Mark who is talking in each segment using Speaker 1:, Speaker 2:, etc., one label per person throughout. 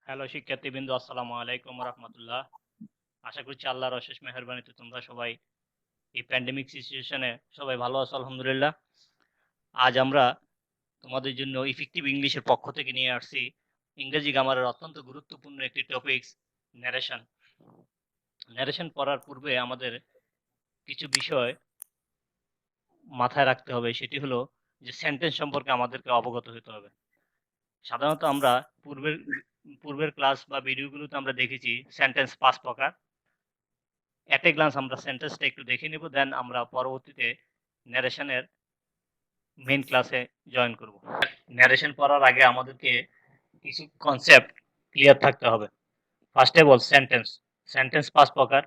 Speaker 1: Hello শিক্ষার্থীবৃন্দ, আসসালামু আলাইকুম রহমতুল্লাহ। আশা করছি আল্লাহর অশেষ মেহেরবানিতে তোমরা সবাই এই প্যান্ডেমিক সিচুয়েশনে সবাই ভালো আছো আলহামদুলিল্লাহ। আজ আমরা তোমাদের জন্য ইফেক্টিভ ইংলিশের পক্ষ থেকে নিয়ে আসছি ইংরেজি গ্রামারের অত্যন্ত গুরুত্বপূর্ণ একটি টপিকস, ন্যারেশন। ন্যারেশন পড়ার পূর্বে আমাদের কিছু বিষয় মাথায় রাখতে হবে। সেটি হলো যে সেন্টেন্স সম্পর্কে আমাদেরকে অবগত হতে হবে। সাধারণত আমরা পূর্বের পূর্বের ক্লাস বা ভিডিওগুলোতে আমরা দেখেছি সেন্টেন্স 5 প্রকার। এট এ গ্লান্স আমরা সেন্টেন্সটা একটু দেখে নেব, দেন আমরা পরবর্তীতে ন্যারেশনের মেইন ক্লাসে জয়েন করব। ন্যারেশন পড়ার আগে আমাদেরকে কিছু কনসেপ্ট ক্লিয়ার থাকতে হবে। First of all sentence. Sentence 5 প্রকার: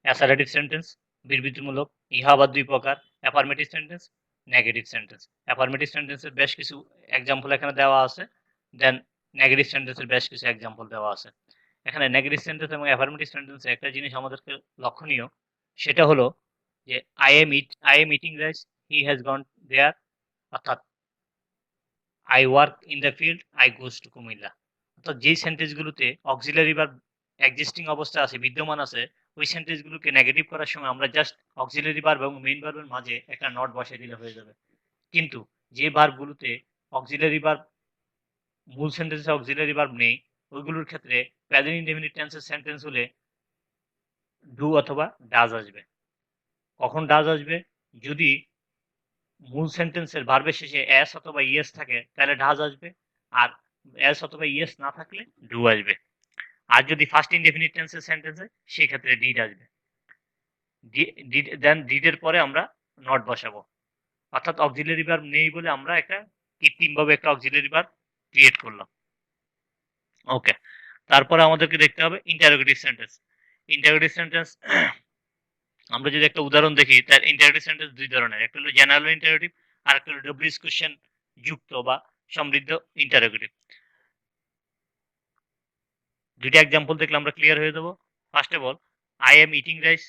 Speaker 1: অ্যাসারেটিভ সেন্টেন্স বিবৃতিমূলক, ইহা বা 2 প্রকার, affirmative sentence, negative sentence. Affirmative সেন্টেন্সের বেশ কিছু এক্সাম্পল এখানে দেওয়া আছে, দেন নেগেটিভ সেন্টেন্সের বেশ কিছু এক্সাম্পল দেওয়া আছে। এখানে নেগেটিভ সেন্টেন্স এবং অ্যাফার্মেটিভ সেন্টেন্সে একটা জিনিস আমাদেরকে লক্ষণীয়, সেটা হলো যে I am eating rice, he has gone there, অর্থাৎ I work in the field, I goes to Comilla. অর্থাৎ যেই সেন্টেন্সগুলোতে অক্সিলারি ভার্ব এক্সিস্টিং অবস্থা আছে, বিদ্যমান আছে, ওই সেন্টেন্সগুলোকে নেগেটিভ করার সময় আমরা জাস্ট অক্সিলারি ভার্ব এবং মেইন ভার্বের মাঝে একটা নট বসিয়ে দিলে হয়ে যাবে। কিন্তু যে ভার্বগুলোতে অক্সিলারি ভার্ব, মূল সেন্টেন্সে অক্সিলারি ভার্ব নেই, ওইগুলোর ক্ষেত্রে প্রেজেন্ট ইনডেফিনিট টেন্সের সেন্টেন্স হলে ডু অথবা ডাজ আসবে। কখন ডাজ আসবে? যদি মূল সেন্টেন্সের ভার্বের শেষে এস অথবা ইয়েস থাকে তাহলে ডাজ আসবে, আর এস অথবা ইয়েস না থাকলে ডু আসবে। আর যদি ফার্স্ট ইনডেফিনিট টেন্সের সেন্টেন্সে সেই ক্ষেত্রে ডিড আসবে। দেন ডিডের পরে আমরা নট বসাবো। অর্থাৎ অক্সিলারি ভার্ব নেই বলে আমরা একটা কৃত্রিমভাবে একটা অক্সিলারি ভার্ব ক্রিয়েট করলাম। ওকে, তারপরে আমাদেরকে দেখতে হবে ইন্টারোগেটিভ সেন্টেন্স। ইন্টারোগেটিভ সেন্টেন্স আমরা যদি একটা উদাহরণ দেখি, তার ইন্টারোগেটিভ সেন্টেন্স দুই ধরনের, একটা হলো জেনারেল ইন্টারোগেটিভ, আর একটা হলো ডব্লিউএস কোশ্চেন যুক্ত বা সমৃদ্ধ ইন্টারোগেটিভ। দুইটা এক্সাম্পল দেখলে আমরা ক্লিয়ার হয়ে যাবো। First of all, I am eating rice,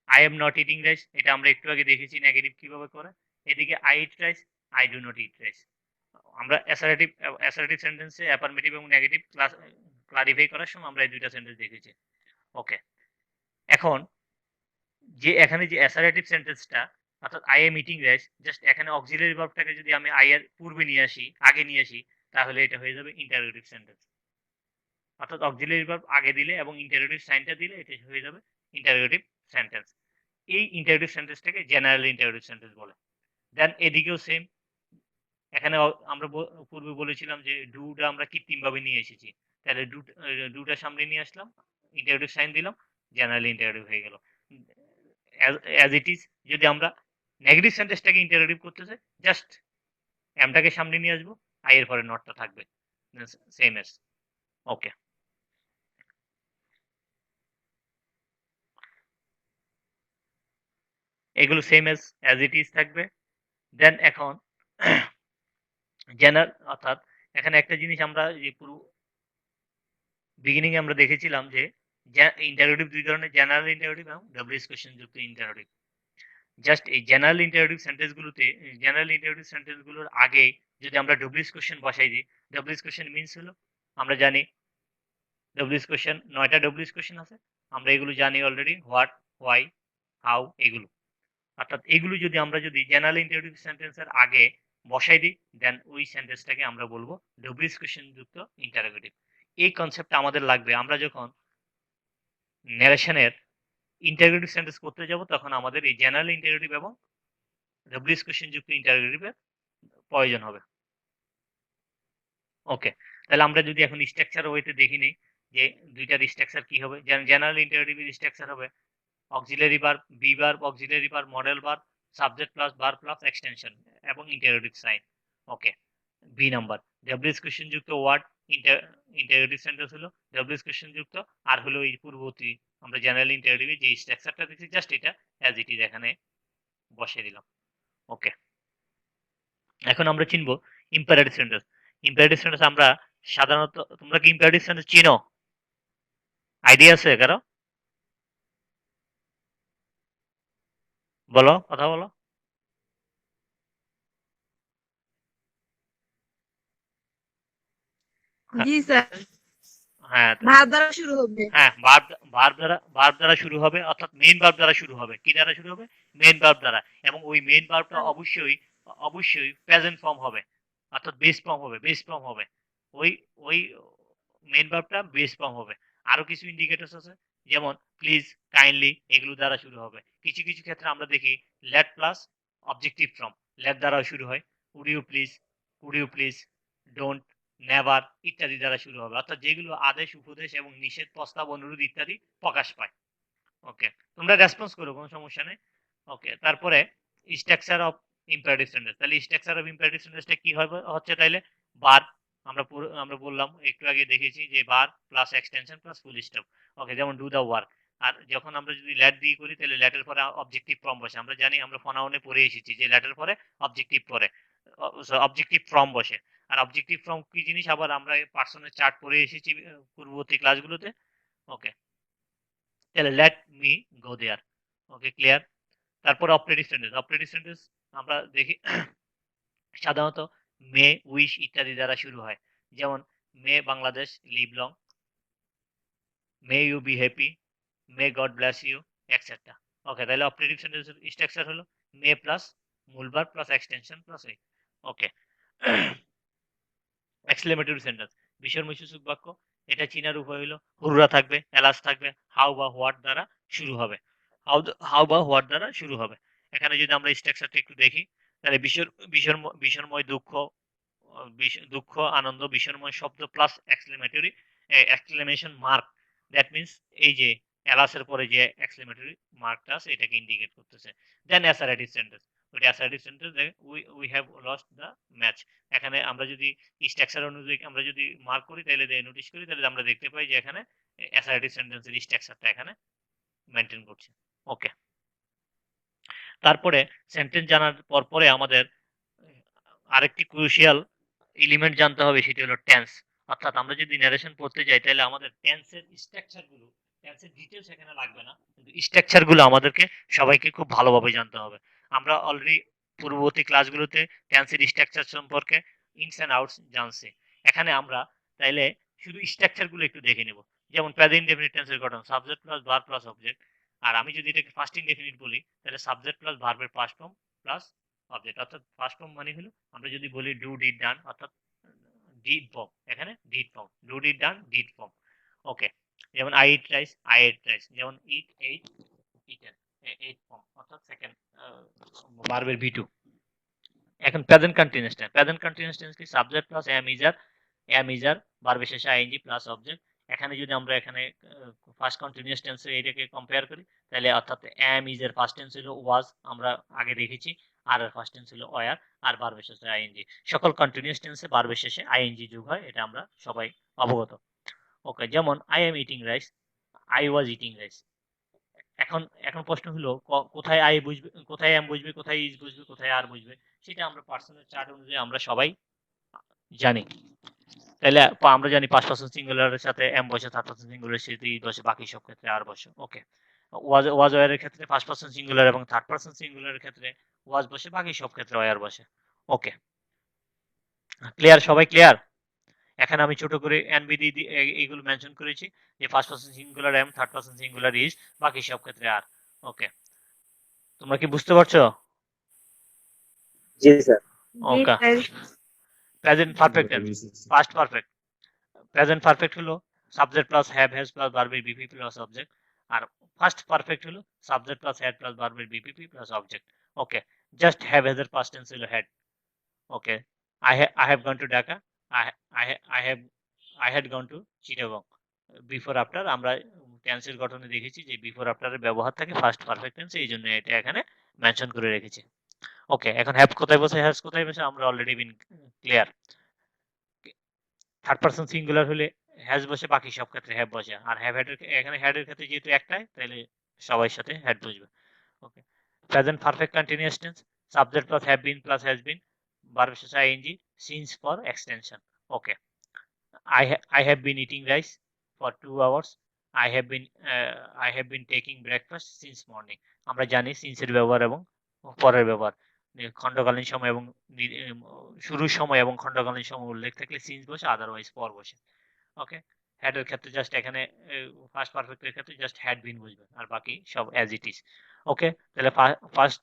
Speaker 1: I am not eating rice, এটা আমরা একটু আগে দেখেছি নেগেটিভ কিভাবে করে। এদিকে I eat rice, I do not eat rice. আমরা অ্যাসারেটিভ সেন্টেন্সে অ্যাফার্মেটিভ এবং নেগেটিভ ক্লারিফাই করার সময় আমরা এই দুইটা সেন্টেন্স দেখেছি। ওকে, এখন এখানে যে অ্যাসারেটিভ সেন্টেন্সটা, অর্থাৎ I am eating rice, just এখানে অক্সিলারি ভার্বটাকে যদি আমি আই এর পূর্বে নিয়ে আসি, আগে নিয়ে আসি, তাহলে এটা হয়ে যাবে ইন্টারোগেটিভ সেন্টেন্স। অর্থাৎ অক্সিলারি ভার্ব আগে দিলে এবং ইন্টারোগেটিভ সাইনটা দিলে এটা হয়ে যাবে ইন্টারোগেটিভ সেন্টেন্স। এই ইন্টারোগেটিভ সেন্টেন্সটাকে জেনারেল ইন্টারোগেটিভ সেন্টেন্স বলে। দেন এদিকেও সেম, এখানে আমরা পূর্বে বলেছিলাম যে ডুটা আমরা কৃত্রিমভাবে নিয়ে এসেছি, তাহলে ডুটা সামনে নিয়ে আসলাম, ইন্টারোগেটিভ সাইন দিলাম, জেনারেল ইন্টারোগেটিভ হয়ে গেল। অ্যাজ ইট ইজ, যদি আমরা নেগেটিভ সেন্টেন্সটাকে ইন্টারোগেটিভ করতে চাই, জাস্ট এমটাকে সামনে নিয়ে আসবো, আই এর পরে নটটা থাকবে, সেম এস। ওকে, এগুলো সেম অ্যাজ ইট ইজ থাকবে। দেন এখন জেনারেল, অর্থাৎ এখানে একটা জিনিস আমরা যে পুরো বিগিনিং আমরা দেখেছিলাম যে ইন্টারোগেটিভ দুই ধরনের, জেনারেল ইন্টারোগেটিভ এবং ডব্লিউএস কোশ্চেন যুক্ত ইন্টারোগেটিভ। জাস্ট এই জেনারেল ইন্টারোগেটিভ সেন্টেন্সগুলোতে, জেনারেল ইন্টারোগেটিভ সেন্টেন্সগুলোর আগে যদি আমরা ডব্লিউএস কোশ্চেন বসাই দিই, ডব্লিউএস কোশ্চেন মিনস হলো, আমরা জানি ডব্লিউএস কোশ্চেন 9টা ডব্লিউএস কোশ্চেন আছে, আমরা এগুলো জানি অলরেডি, হোয়াট, হোয়াই, হাউ, এগুলো। অর্থাৎ এগুলো যদি আমরা জেনারেল ইন্টারোগেটিভ সেন্টেন্সের আগে বসাই দিই, দেন ওই সেন্টেন্সটাকে আমরা বলবো ডব্লিউএস কোশ্চেন যুক্ত ইন্টারোগেটিভ। এই কনসেপ্টটা আমাদের লাগবে আমরা যখন ন্যারেশনের ইন্টারোগেটিভ সেন্টেন্স করতে যাব, তখন আমাদের এই জেনারেল ইন্টারোগেটিভ এবং ডব্লিউএস কোশ্চেন যুক্ত ইন্টারোগেটিভের প্রয়োজন হবে। ওকে, তাহলে আমরা যদি এখন স্ট্রাকচার ওয়েতে দেখি নিই যে দুইটার স্ট্রাকচার কি হবে। জেনারেল ইন্টারোগেটিভের স্ট্রাকচার হবে auxiliary verb, be verb, auxiliary verb, modal verb, subject plus verb plus extension এবং ইন্টারোগেটিভ সাইন। ওকে, বি নাম্বার, ডব্লিউএস কোশ্চেন যুক্ত ওয়ার্ড, ইন্টারোগেটিভ সেন্টেন্স হলো ডব্লিউএস কোশ্চেন যুক্ত, আর হলো এই পূর্ববর্তী আমরা জেনারেল ইন্টারোগেটিভ যে স্ট্রাকচারটা দেখছি, জাস্ট এটা অ্যাজ ইট ইজ এখানে বসিয়ে দিলাম। ওকে, এখন আমরা চিনবো ইম্পারেটিভ সেন্টেন্স। ইম্পারেটিভ সেন্টেন্স আমরা সাধারণত, তোমরা কি ইম্পারেটিভ সেন্টেন্স চিনো? আইডিয়া আছে কারো? বলো, কথা বলো। হ্যাঁ,
Speaker 2: জি স্যার।
Speaker 1: হ্যাঁ
Speaker 2: ভার্ব দ্বারা শুরু হবে।
Speaker 1: হ্যাঁ ভার্ব দ্বারা শুরু হবে, অর্থাৎ মেইন ভার্ব দ্বারা শুরু হবে। কি দ্বারা শুরু হবে? মেইন ভার্ব দ্বারা। এবং ওই মেইন ভার্বটা অবশ্যই প্রেজেন্ট ফর্ম হবে, অর্থাৎ বেস ফর্ম হবে, ওই ওই মেইন ভার্বটা বেস ফর্ম হবে। আরো কিছু ইন্ডিকেটরস আছে, যেমন প্লিজ, কাইন্ডলি, এগুলো দ্বারা শুরু হবে। কিছু কিছু ক্ষেত্রে আমরা দেখি let plus objective form, let দ্বারাও শুরু হয়। Would you please, don't, never ইত্যাদি দ্বারা শুরু হবে, অর্থাৎ যেগুলো আদেশ, উপদেশ এবং নিষেধ, প্রস্তাব, অনুরোধ ইত্যাদি প্রকাশ পায়। ওকে, তোমরা রেসপন্স করো, কোনো সমস্যা নেই। ওকে, তারপরে স্ট্রাকচার অফ ইম্পারেটিভ সেন্টেন্স। তাহলে স্ট্রাকচার অফ ইম্পারেটিভ সেন্টেন্সটা কি হবে হচ্ছে? তাইলে ভার্ব, আমরা বললাম একটু আগে দেখেছি যে verb plus extension plus full stop. Okay, যেমন ডু দা ওয়ার্ক। আর যখন আমরা যদি লেট দিয়ে করি তাহলে লেটের পরে অবজেক্টিভ ফর্ম বসে। আমরা জানি, আমরা ফোনাউনে পড়ে এসেছি যে লেটের পরে অবজেক্টিভ ফর্ম বসে। আর অবজেক্টিভ ফর্ম কি জিনিস আবার আমরা পার্সনের চার্ট পড়ে এসেছি পূর্ববর্তী ক্লাসগুলোতে। ওকে, তাহলে লেট মি গো দেয়ার। ওকে, ক্লিয়ার। তারপর অপারেটিভ সেন্টেন্স আমরা দেখি সাধারণত মে, উইশ ইত্যাদি দ্বারা শুরু হয়। যেমন may Bangladesh live long, may you be happy, may God bless you, etcetera. Okay, তাহলে অপারেটিভ সেন্টেন্সের স্ট্রাকচার হলো মে প্লাস মূল ভার্ব প্লাস এক্সটেনশন প্লাস এই। ওকে, এক্সক্লেমেটরি সেন্টেন্স, বিস্ময়সূচক বাক্য। এটা চিনার উপায় হলো হুররা থাকবে, এলাস থাকবে, হাউ বা হোয়াট দ্বারা শুরু হবে। হাউ বা হোয়াট দ্বারা শুরু হবে। এখানে যদি আমরা স্ট্রাকচারটা একটু দেখি, তাহলে বিস্ময়, দুঃখ, আনন্দ, বিস্ময় শব্দ plus exclamation mark. That means এই যে এলাসের পরে যে এক্সক্লেমেটরি মার্কটা আছে এটাকে ইন্ডিকেট করতেছে। দেন অ্যাসারেটিভ সেন্টেন্স, ওইটা assertive sentence, we have lost the match. এখানে আমরা যদি স্ট্রাকচার অনুযায়ী আমরা যদি মার্ক করি, তাহলে নোটিশ করি, তাহলে আমরা দেখতে পাই যে এখানে অ্যাসারেটিভ সেন্টেন্সের স্ট্রাকচারটা এখানে মেনটেন করছে। ওকে, তারপরে সেন্টেন্স জানার পরে আমাদের আরেকটি ক্রুশিয়াল এলিমেন্ট জানতে হবে, সেটি হলো টেন্স। অর্থাৎ আমরা যদি ন্যারেশন পড়তে যাই তাহলে আমাদের টেন্সের স্ট্রাকচারগুলো, টেন্সের ডিটেলস এখানে লাগবে না, কিন্তু স্ট্রাকচারগুলো আমাদেরকে সবাইকে খুব ভালোভাবে জানতে হবে। আমরা অলরেডি পূর্ববর্তী ক্লাসগুলোতে টেন্সের স্ট্রাকচার সম্পর্কে ইনস এন্ড আউটস জানছি। এখানে আমরা তাইলে শুধু স্ট্রাকচারগুলো একটু দেখে নেব। যেমন প্রেজেন্ট ইনডেফিনিট টেন্সের গঠন subject plus verb plus object. আর আমি যদি এটাকে ফার্স্ট ইনডেফিনিট বলি তাহলে সাবজেক্ট প্লাস ভার্বের পাস্ট ফর্ম প্লাস অবজেক্ট। অর্থাৎ ফার্স্ট ফর্ম মানে হলো আমরা যদি বলি ডু, ডিড, ডান, অর্থাৎ ডিড ফর্ম, এখানে did form, do, did, done, did form. Okay, যেমন I eat rice, I ate rice, যেমন eat, ate, eaten, ate form, অর্থাৎ সেকেন্ড ভার্বের ভি2। এখন প্রেজেন্ট কন্টিনিউয়াস টেন্স, কি? সাবজেক্ট প্লাস এম ইজার ভার্বের শেষে আইএনজি প্লাস অবজেক্ট। এখানে যদি আমরা এখানে ফার্স্ট কন্টিনিউয়াস টেন্সে এটাকে কম্পেয়ার করি, তাহলে অর্থাৎ এম ইজ এর ফার্স্ট টেন্স হলো ওয়াজ, আমরা আগে দেখেছি, আর এর ফার্স্ট টেন্স হলো ওয়ার, আর ভার্বের শেষে আইএনজি। সকল কন্টিনিউয়াস টেন্সে ভার্বের শেষে আইএনজি যোগ হয়, এটা আমরা সবাই অবগত। ওকে, যেমন I am eating rice, I was eating rice. এখন এখন প্রশ্ন হলো কোথায় আই বুঝবে, কোথায় এম বুঝবে, কোথায় ইজ বুঝবে, কোথায় আর বুঝবে, সেটা আমরা পার্সোনাল চার্ট অনুযায়ী আমরা সবাই জানি। তাহলে আমরা জানি ফার্স্ট পারসন সিঙ্গুলারের সাথে এম বসে, থার্ড পারসন সিঙ্গুলারের সাথে ইজ বসে, বাকি সব ক্ষেত্রে আর বসে। ওকে, ওয়াজ ওয়ার এর ক্ষেত্রে ফার্স্ট পারসন সিঙ্গুলার এবং থার্ড পারসন সিঙ্গুলারের ক্ষেত্রে ওয়াজ বসে, বাকি সব ক্ষেত্রে ওয়ার বসে। Okay, clear? সবাই ক্লিয়ার? এখানে আমি ছোট করে এনবিডি এইগুলো মেনশন করেছি যে first person singular am, third person singular is, বাকি সব ক্ষেত্রে আর। ওকে, তোমরা কি বুঝতে পারছো?
Speaker 3: জি sir.
Speaker 1: Okay, present perfect tense, past perfect. Present perfect হলো subject plus have has plus ভার্বের বিপি প্লাস অবজেক্ট। আর ফার্স্ট পারফেক্ট হলো সাবজেক্ট প্লাস হ্যাড প্লাস ভার্বের বিপিপি plus object. Okay, just have has এর পাস্ট টেন্স হলো had. Okay, I have gone to Dhaka, I had gone to Chittagong। Before after আমরা টেন্সের গঠনে দেখেছি যে বিফোর আফটারের ব্যবহার থাকে ফার্স্ট পারফেক্ট টেন্সে, এই জন্য এটা এখানে মেনশন করে রেখেছি। ওকে, এখন হ্যাভ কোথায় বসে, হ্যাজ কোথায় বসে, আমরা already been clear. Third person singular হলে হ্যাজ বসে, বাকি সব ক্ষেত্রে হ্যাভ বসে। আর হ্যাভ হেড, এখানে হেড এর ক্ষেত্রে যেহেতু একটাই, তাহলে সবাই সাথে হেড বসবে। Okay, present perfect continuous tense subject plus have been plus has been, verb শেষে ING, since for extension. Okay, I have been eating rice for 2 hours, I have been taking breakfast since morning। আমরা জানি সিন্সের ব্যবহার এবং পরের ব্যবহার, খণ্ডকালীন সময় এবং শুরুর সময় এবং খণ্ডকালীন সময় উল্লেখ থাকলে সিন্স বসে, আদারওয়াইজ পর বসে। ওকে, হ্যাডের ক্ষেত্রে জাস্ট এখানে ফার্স্ট পারফেক্টের ক্ষেত্রে জাস্ট হ্যাড বিন বুঝবেন, আর বাকি সব অ্যাজ ইট ইজ। ওকে, তাহলে ফার্স্ট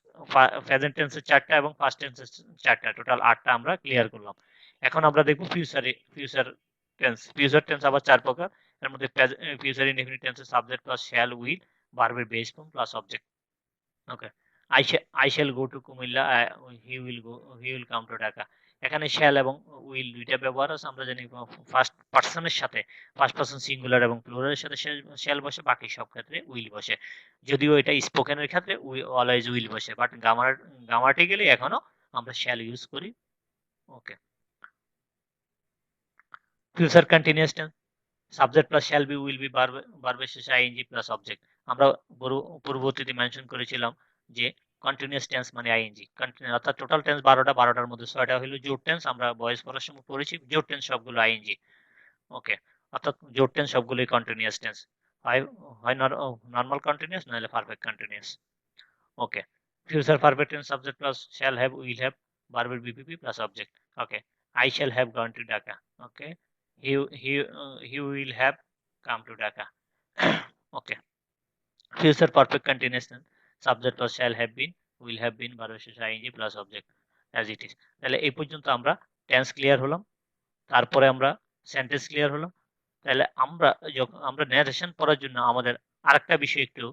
Speaker 1: প্রেজেন্ট টেন্সের 4টা এবং ফার্স্ট টেন্সের 4টা, টোটাল 8টা আমরা ক্লিয়ার করলাম। এখন আমরা দেখব ফিউচার টেন্স আবার 4 প্রকার। এর মধ্যে ফিউচার ইনডেফিনিট টেন্সের সাবজেক্ট প্লাস শ্যাল, উইল, ভার্বের base form plus object. Okay, I shall go to Comilla, he will come to Dhaka. এখানে শ্যাল এবং উইল দুইটা ব্যবহার আছে। আমরা জানি ফার্স্ট পার্সনের সাথে ফার্স্ট পার্সন সিঙ্গুলার এবং প্লুরালের সাথে শ্যাল বসে, বাকি সব ক্ষেত্রে উইল বসে। যদিও এটা স্পোকেনের ক্ষেত্রে অলওয়েজ উইল বসে, বাট গ্রামাটিক্যালি এখনো আমরা শ্যাল ইউজ করি। Okay, future continuous tense subject plus shall be, will be, ভার্বের শেষে আইএনজি প্লাস অবজেক্ট। আমরা পূর্ববর্তীতে মেনশন করেছিলাম যে কন্টিনিউয়াস টেন্স মানে আইএনজি কন্টিনিউয়াস, অর্থাৎ টোটাল টেন্স 12টা, 12টার মধ্যে 6টা হলো জোট টেন্স। আমরা ভয়েস পড়ার সময় পড়েছি জোট টেন্স সবগুলো আইএনজি। ওকে, অর্থাৎ জোট টেন্স সবগুলোই কন্টিনিউয়াস টেন্স, হয় নরমাল কন্টিনিউয়াস নাহলে perfect continuous. Okay, future perfect tense subject plus shall have, will have, ভার্বের বিপিপি plus object. Okay, I shall have gone to Dhaka. Okay, he will have come to Dhaka. Okay, future perfect continuous tense subject plus shall have been, will have been, ভার্বের শেষে ing plus object as it is। তাহলে এই পর্যন্ত আমরা tense clear হলাম, তারপরে আমরা sentence clear হলাম। তাহলে আমরা যখন আমরা ন্যারেশন পড়ার জন্য আমাদের আরেকটা বিষয় একটু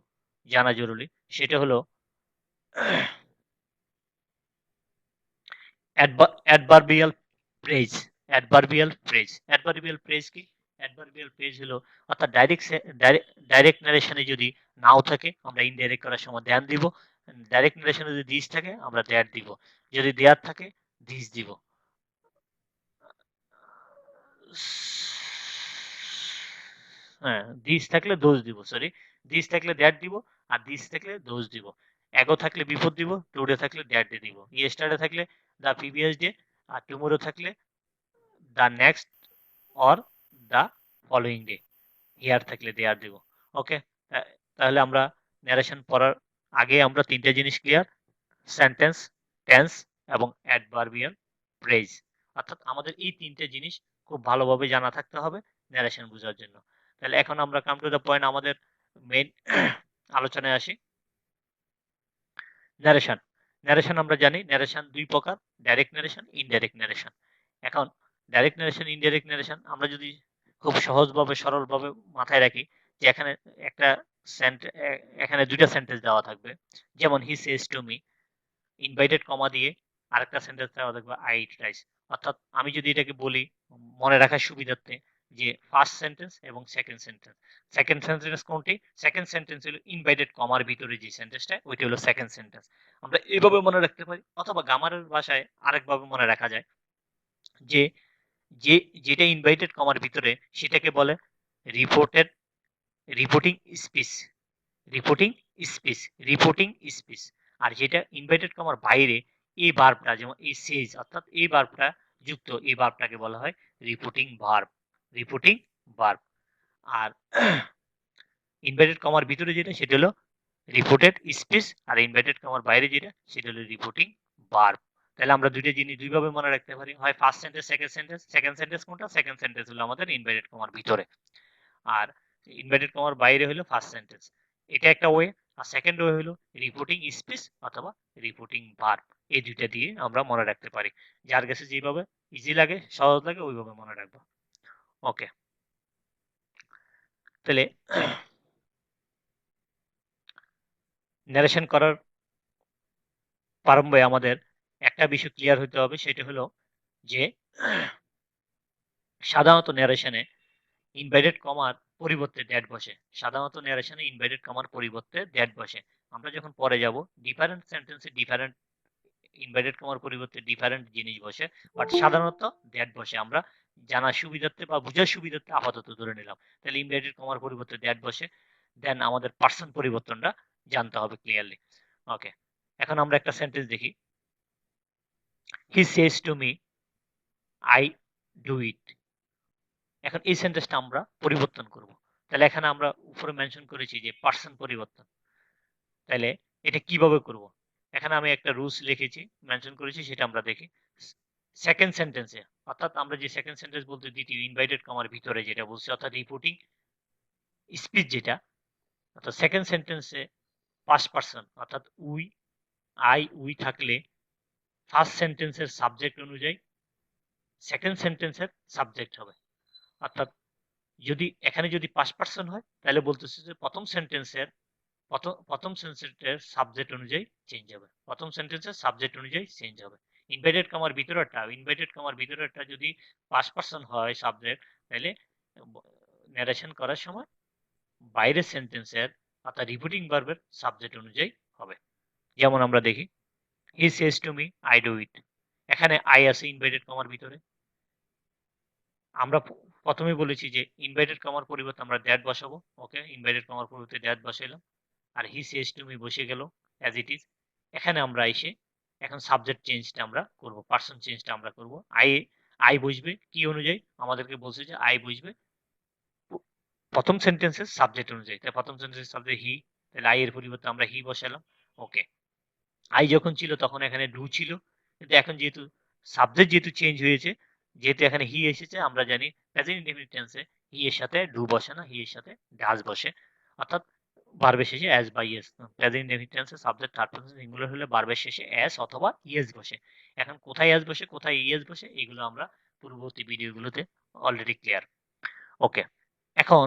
Speaker 1: জানা জরুরি, সেটা হলো অ্যাডভার্বিয়াল ফ্রেজ। অ্যাডভার্বিয়াল ফ্রেজ কি? অ্যাডভার্বিয়াল ফ্রেজ হলো, অর্থাৎ ডাইরেক্ট নারেশনে যদি নাও থাকে আমরা ইনডাইরেক্ট করার সময় দেন দিব, ডাইরেক্ট নারেশনে যদি দিস থাকে আমরা দ্যাট দিব, যদি দেয়ার থাকে দিস দিব। হ্যাঁ, দিস থাকলে দোষ দিব, সরি, দিস থাকলে দ্যাট দিব, আর দিস থাকলে দোষ দিব। এগো থাকলে বিফোর দিব, টুডে থাকলে দ্যাট ডে দিব, ইয়েস্টারডে থাকলে দ্য প্রিভিয়াস ডে, আর টুমোরো থাকলে the next or the following day, here থাকলে দেয়ার দিব। ওকে, তাহলে আমরা ন্যারেশন পড়ার আগে আমরা 3টে জিনিস ক্লিয়ার, সেন্টেন্স, টেন্স এবং অ্যাডভার্বিয়াল ফ্রেজ। অর্থাৎ আমাদের এই 3টে জিনিস খুব ভালোভাবে জানা থাকতে হবে ন্যারেশন বোঝার জন্য। তাহলে এখন আমরা কাম টু দ্য পয়েন্ট, আমাদের মেইন আলোচনায় আসি। ন্যারেশন। ন্যারেশন আমরা জানি ন্যারেশন 2 প্রকার, ডাইরেক্ট ন্যারেশন, ইনডাইরেক্ট ন্যারেশন। এখন ডাইরেক্ট ন্যারেশন, ইনডাইরেক্ট ন্যারেশন আমরা যদি খুব সহজভাবে সরলভাবে মাথায় রাখি, যে এখানে একটা এখানে 2টা সেন্টেন্স দেওয়া থাকবে, যেমন he says to me, inverted কমা দিয়ে আরেকটা সেন্টেন্স দেওয়া থাকবে আই ইট রাইস। অর্থাৎ আমি যদি এটাকে বলি মনে রাখার সুবিধার্থে, যে ফার্স্ট সেন্টেন্স এবং সেকেন্ড সেন্টেন্স। সেকেন্ড সেন্টেন্স কোনটি? সেকেন্ড সেন্টেন্স হলো ইনভাইটেড কমার ভিতরে যে সেন্টেন্সটা, ওইটা হলো সেকেন্ড সেন্টেন্স। আমরা এইভাবে মনে রাখতে পারি, অথবা গ্রামারের ভাষায় আরেকভাবে মনে রাখা যায়, যে যেটা ইনভাইটেড কমার ভিতরে সেটাকে বলে reported reporting speech, reporting speech, reporting speech. আর যেটা ইনভাইটেড কমার বাইরে, এই ভার্বটা, যেমন এই সেজ, অর্থাৎ এই ভার্বটা যুক্ত, এই ভার্বটাকে বলা হয় reporting verb, reporting verb. Are invited কমার ভিতরে যেটা, সেটা হলো রিপোর্টেড স্পিচ, আর ইনভাইটেড কমার বাইরে যেটা, সেটা হলো রিপোর্টিং ভার্ব। তাহলে আমরা দুইটা জিনিস দুইভাবে মনে রাখতে পারি, হয় first sentence, second sentence. Second sentence কোনটা? সেকেন্ড সেন্টেন্স হলো আমাদের ইনভাইটেড কমার ভিতরে, আর ইনভাইটেড কমার বাইরে হলো ফার্স্ট সেন্টেন্স। এটা একটা ওয়ে। আর সেকেন্ড ওয়ে হলো রিপোর্টিং স্পিচ অথবা রিপোর্টিং ভার্ব। এই দুইটা দিয়ে আমরা মনে রাখতে পারি, যার কাছে যেভাবে ইজি লাগে, সহজ লাগে, ওইভাবে মনে রাখবো। ওকে, তাহলে ন্যারেশন করার প্রারম্ভে আমাদের একটা বিষয় ক্লিয়ার হতে হবে, সেটা হলো যে সাধারণত ন্যারেশনে ইনভাইটেড কমার পরিবর্তে দ্যাট বসে। সাধারণত ন্যারেশনে ইনভাইটেড কমার পরিবর্তে দ্যাট বসে। আমরা যখন পরে যাব, ডিফারেন্ট সেন্টেন্সে ডিফারেন্ট ইনভাইটেড কমার পরিবর্তে ডিফারেন্ট জিনিস বসে, বাট সাধারণত দ্যাট বসে। আমরা জানার সুবিধার্থে বা বোঝার সুবিধার্থে আপাতত ধরে নিলাম। তাহলে ইনভাইটেড কমার পরিবর্তে দ্যাট বসে, দেন আমাদের পার্সন পরিবর্তনটা জানতে হবে ক্লিয়ারলি। ওকে, এখন আমরা একটা সেন্টেন্স দেখি। He says to me I do it. এখন এই সেন্টেন্সটা আমরা পরিবর্তন করব। তাহলে এখানে আমরা উপরে মেনশন করেছি যে পার্সন পরিবর্তন। তাহলে এটা কিভাবে করব? এখানে আমি একটা রুলস লিখেছি, মেনশন করেছি, সেটা আমরা দেখি। সেকেন্ড সেন্টেন্সে, অর্থাৎ আমরা যে সেকেন্ড সেন্টেন্স বলতে দ্বিতীয় ইনভাইটেড কমার ভিতরে যেটা বলছি, অর্থাৎ রিপোর্টিং স্পিচ যেটা, অর্থাৎ সেকেন্ড সেন্টেন্সে পাস্ট পারসন অর্থাৎ উই থাকলে ফার্স্ট সেন্টেন্সের সাবজেক্ট অনুযায়ী সেকেন্ড সেন্টেন্সের সাবজেক্ট হবে। অর্থাৎ এখানে যদি পাস্ট পারসন হয় তাহলে বলতেছে যে প্রথম সেন্টেন্সের সাবজেক্ট অনুযায়ী চেঞ্জ হবে, প্রথম সেন্টেন্সের সাবজেক্ট অনুযায়ী চেঞ্জ হবে। ইনভাইটেড কমার ভিতরেরটা যদি পাস্ট পারসন হয় সাবজেক্ট, তাহলে ন্যারেশন করার সময় বাইরের সেন্টেন্সের অর্থাৎ রিপিটিং ভার্বের সাবজেক্ট অনুযায়ী হবে। যেমন আমরা দেখি, he says to me I do it, এখানে আই আছে ইনভাইটেড কমার ভিতরে। আমরা প্রথমে বলেছি যে ইনভাইটেড কমার পরিবর্তে আমরা দ্যাট বসাবো। ওকে, ইনভাইটেড কমার পরিবর্তে দ্যাট বসাইলাম, আর হি সেজ টু মি বসে গেল অ্যাজ ইট ইজ। এখানে আমরা এসে এখন সাবজেক্ট চেঞ্জটা আমরা করব, পার্সন চেঞ্জটা আমরা করব। আই বসবে কি অনুযায়ী? আমাদেরকে বলছে যে আই বসবে প্রথম সেন্টেন্সের সাবজেক্ট অনুযায়ী। তাই প্রথম সেন্টেন্সের সাবজেক্ট হি, তাহলে আই এর পরিবর্তে আমরা হি বসালাম। ওকে, আই যখন ছিল তখন এখানে ডু ছিল, কিন্তু এখন যেহেতু সাবজেক্ট চেঞ্জ হয়েছে, যেহেতু এখানে হি এসেছে, আমরা জানি প্রেজেন্ট ইনডেফিনিট টেন্সে হি এর সাথে ডু বসে না, হি এর সাথে ডাজ বসে, অর্থাৎ ভার্বের শেষে অ্যাজ বা ইয়েস। প্রেজেন্ট ইনডেফিনিট টেন্সে সাবজেক্ট থার্ড পারসন সিঙ্গুলার হলে ভার্বের শেষে অ্যাজ অথবা ইয়েস বসে। এখন কোথায় অ্যাজ বসে কোথায় ইয়েস বসে এগুলো আমরা পূর্ববর্তী ভিডিওগুলোতে অলরেডি ক্লিয়ার। ওকে, এখন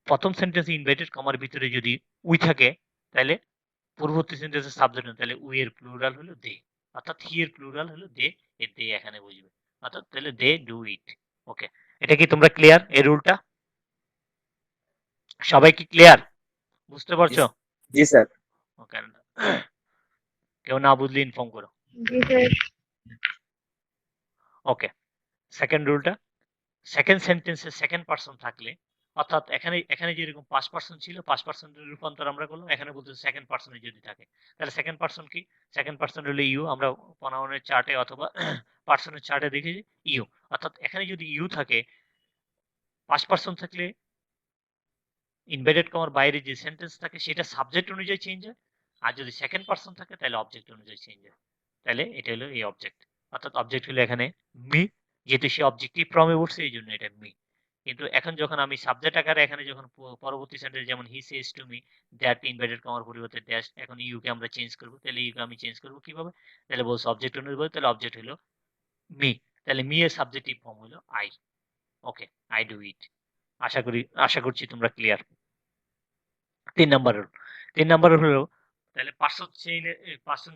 Speaker 1: প্রথম সেন্টেন্সে ইনভাইটেড কমার ভিতরে যদি উই থাকে, তাহলে পূর্ববর্তী সেন্টেন্সের সাবজেক্ট তাহলে উই এর প্লুরাল হলো দে, অর্থাৎ হি এর প্লুরাল হলো দে, এর দে এখানে বুঝবে, অর্থাৎ তাহলে দে ডু ইট। ওকে, এটা কি তোমরা ক্লিয়ার? এই রুলটা সবাই কি ক্লিয়ার? বুঝতে পারছো?
Speaker 2: জি স্যার।
Speaker 1: ওকে, কেউ না বুঝলে ইনফর্ম করো। ওকে, সেকেন্ড রুলটা, সেকেন্ড সেন্টেন্সে সেকেন্ড পারসন থাকলে, অর্থাৎ এখানে যেরকম পাস্ট পারসন ছিল, পাস্ট পারসনের রূপান্তর আমরা করলাম, এখানে বলতে সেকেন্ড পারসনে যদি থাকে, তাহলে সেকেন্ড পারসন কি? সেকেন্ড পারসন হলো ইউ। আমরা প্রনাউনের চার্টে অথবা পারসনের চার্টে দেখেছি ইউ, অর্থাৎ এখানে যদি ইউ থাকে, পাস্ট পারসন থাকলে ইনভাইটেড কমার বাইরে যে সেন্টেন্স থাকে সেটা সাবজেক্ট অনুযায়ী চেঞ্জ হয়, আর যদি সেকেন্ড পারসন থাকে তাহলে অবজেক্ট অনুযায়ী চেঞ্জ হয়। তাহলে এটা হলো এই অবজেক্ট, অর্থাৎ অবজেক্ট হলো এখানে মি, যেহেতু সে অবজেক্টিভ ফর্মে বসছে এই জন্য এটা মি। কিন্তু এখন যখন আমি সাবজেক্ট আকারে এখানে যখন পরবর্তী সেন্টেন্স যেমন he says to me that invited কমার পরিবর্তে ড্যাশ, এখন ইউ কে আমরা চেঞ্জ করব, তাহলে ইউ কে আমি চেঞ্জ করব কিভাবে? তাহলে বলছে অবজেক্ট অনুযায়ী, তাহলে অবজেক্ট হলো মি, তাহলে মি এর সাবজেক্টিভ ফর্ম হলো I. Okay, I do it. আশা করছি তোমরা ক্লিয়ার। 3 নাম্বার রুল, 3 নাম্বার হলো, তাহলে পার্সন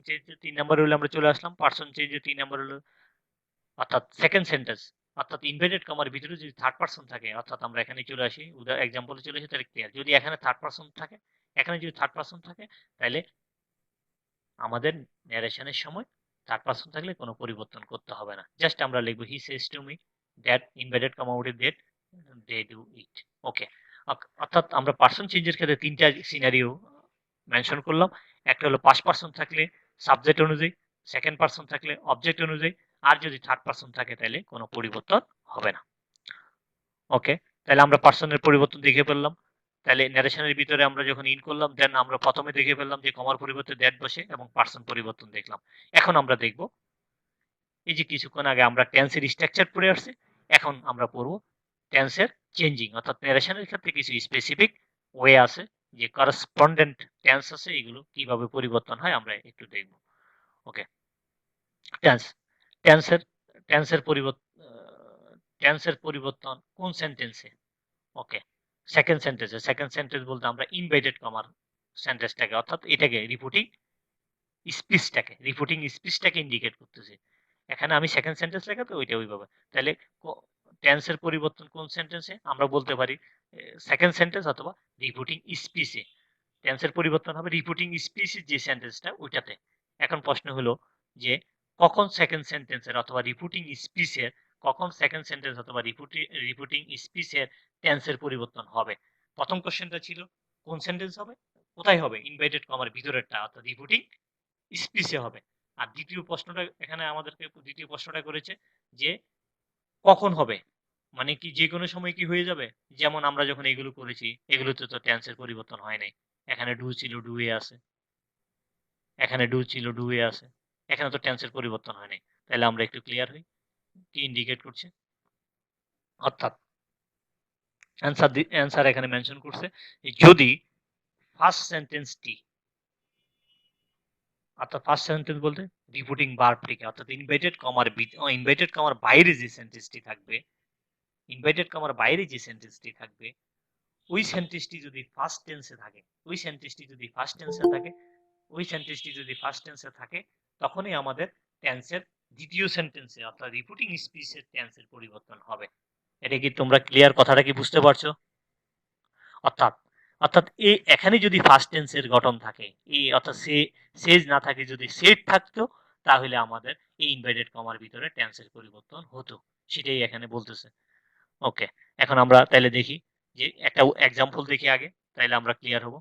Speaker 1: চেঞ্জ 3 নাম্বার রুলে আমরা চলে আসলাম। পার্সন চেঞ্জের 3 নাম্বার হলো, অর্থাৎ সেকেন্ড সেন্টেন্স, অর্থাৎ ইনভার্টেড কমার ভিতরে যদি থার্ড পারসন থাকে, অর্থাৎ আমরা এখানে চলে আসি, এক্সাম্পলে চলে আসি, তাহলে ক্লিয়ার। যদি এখানে থার্ড পারসন থাকে, এখানে যদি থার্ড পারসন থাকে, তাহলে আমাদের ন্যারেশনের সময় থার্ড পারসন থাকলে কোনো পরিবর্তন করতে হবে না, জাস্ট আমরা লিখবো he says to me that inverted comma with that they do it. Okay, অর্থাৎ আমরা পারসন চেঞ্জের ক্ষেত্রে 3টা সিনারিও মেনশন করলাম। একটা হলো পাস্ট পারসন থাকলে সাবজেক্ট অনুযায়ী, সেকেন্ড পারসন থাকলে অবজেক্ট অনুযায়ী, আর যদি থার্ড পারসন থাকে তাহলে কোনো পরিবর্তন হবে না। ওকে, তাহলে আমরা পার্সনের পরিবর্তন দেখে ফেললাম। তাহলে ন্যারেশনের ভিতরে আমরা যখন ইন করলাম, দেন আমরা প্রথমে দেখে ফেললাম যে কমার পরিবর্তে দ্যাট বসে এবং পার্সন পরিবর্তন দেখলাম। এখন আমরা দেখব, এই যে কিছুক্ষণ আগে আমরা টেন্সের স্ট্রাকচার পড়ে আসছে, এখন আমরা পড়ব টেন্সের চেঞ্জিং, অর্থাৎ ন্যারেশনের ক্ষেত্রে কিছু স্পেসিফিক ওয়ে আছে, যে করসপন্ডেন্ট টেন্স আছে, এগুলো কিভাবে পরিবর্তন হয় আমরা একটু দেখব। ওকে, টেন্স, টেন্সের টেন্সের পরিবর্তন টেন্সের পরিবর্তন কোন সেন্টেন্সে? ওকে, সেকেন্ড সেন্টেন্স বলতে আমরা ইনভাইটেড কমার সেন্টেন্সটাকে, অর্থাৎ এটাকে রিপোর্টিং স্পিচটাকে ইন্ডিকেট করতেছে। এখানে আমি সেকেন্ড সেন্টেন্স লেখাতে ওইটা ওইভাবে, তাহলে টেন্সের পরিবর্তন কোন সেন্টেন্সে? আমরা বলতে পারি সেকেন্ড সেন্টেন্স অথবা রিপোর্টিং স্পিচে টেন্সের পরিবর্তন হবে, রিপোর্টিং স্পিচের যে সেন্টেন্সটা ওইটাতে। এখন প্রশ্ন হলো যে কখন সেকেন্ড সেন্টেন্সের অথবা রিপোর্টিং স্পিচের, কখন সেকেন্ড সেন্টেন্স অথবা রিপোর্টিং স্পিচের টেন্সের পরিবর্তন হবে? প্রথম কোশ্চেনটা ছিল কোন সেন্টেন্স হবে, কোথায় হবে? ইনভাইটেড কমার ভিতরেরটা, অর্থাৎ রিপোর্টিং স্পিচে হবে। আর দ্বিতীয় প্রশ্নটা এখানে আমাদেরকে দ্বিতীয় প্রশ্নটা করেছে যে কখন হবে, মানে কি যে কোনো সময় কি হয়ে যাবে? যেমন আমরা যখন এগুলো করেছি এগুলোতে তো টেন্সের পরিবর্তন হয় নাই, এখানে ডু ছিল ডু এ আছে, এখানে ডু ছিল ডু এ আছে, এখানে তো টেন্সের পরিবর্তন হয় নাই। তাহলে আমরা একটু ক্লিয়ার হই কি ইন্ডিকেট করছে। অর্থাৎ অ্যান্সার এখানে মেনশন করছে যদি ফার্স্ট সেন্টেন্সটি, অর্থাৎ ফার্স্ট সেন্টেন্স বলতে রিপোর্টিং ভার্ব থেকে, অর্থাৎ ইনভাইটেড কমার বাইরে যে সেন্টেন্সটি থাকবে, ইনভাইটেড কমার বাইরে যে সেন্টেন্সটি থাকবে ওই সেন্টেন্সটি যদি ফার্স্ট টেন্সে থাকে, ওই সেন্টেন্সটি যদি ফার্স্ট টেন্সে থাকে, ওই সেন্টেন্সটি যদি ফার্স্ট টেন্সে থাকে, তখনই আমাদের টেন্সের দ্বিতীয় সেন্টেন্সে অর্থাৎ রিপোর্টিং স্পিচের টেন্সের পরিবর্তন হবে। এটা কি তোমরা ক্লিয়ার? কথাটা কি বুঝতে পারছো? অর্থাৎ অর্থাৎ এখানে যদি ফার্স্ট টেন্সের গঠন থাকে, অর্থাৎ সেজ না থাকে, যদি সেট থাকতো তাহলে আমাদের এই ইনভার্টেড কমার ভিতরে টেন্সের পরিবর্তন হতো, সেটাই এখানে বলতেছে। ওকে, এখন আমরা তাহলে দেখি যে একটা এক্সাম্পল দেখি আগে, তাহলে আমরা ক্লিয়ার হব।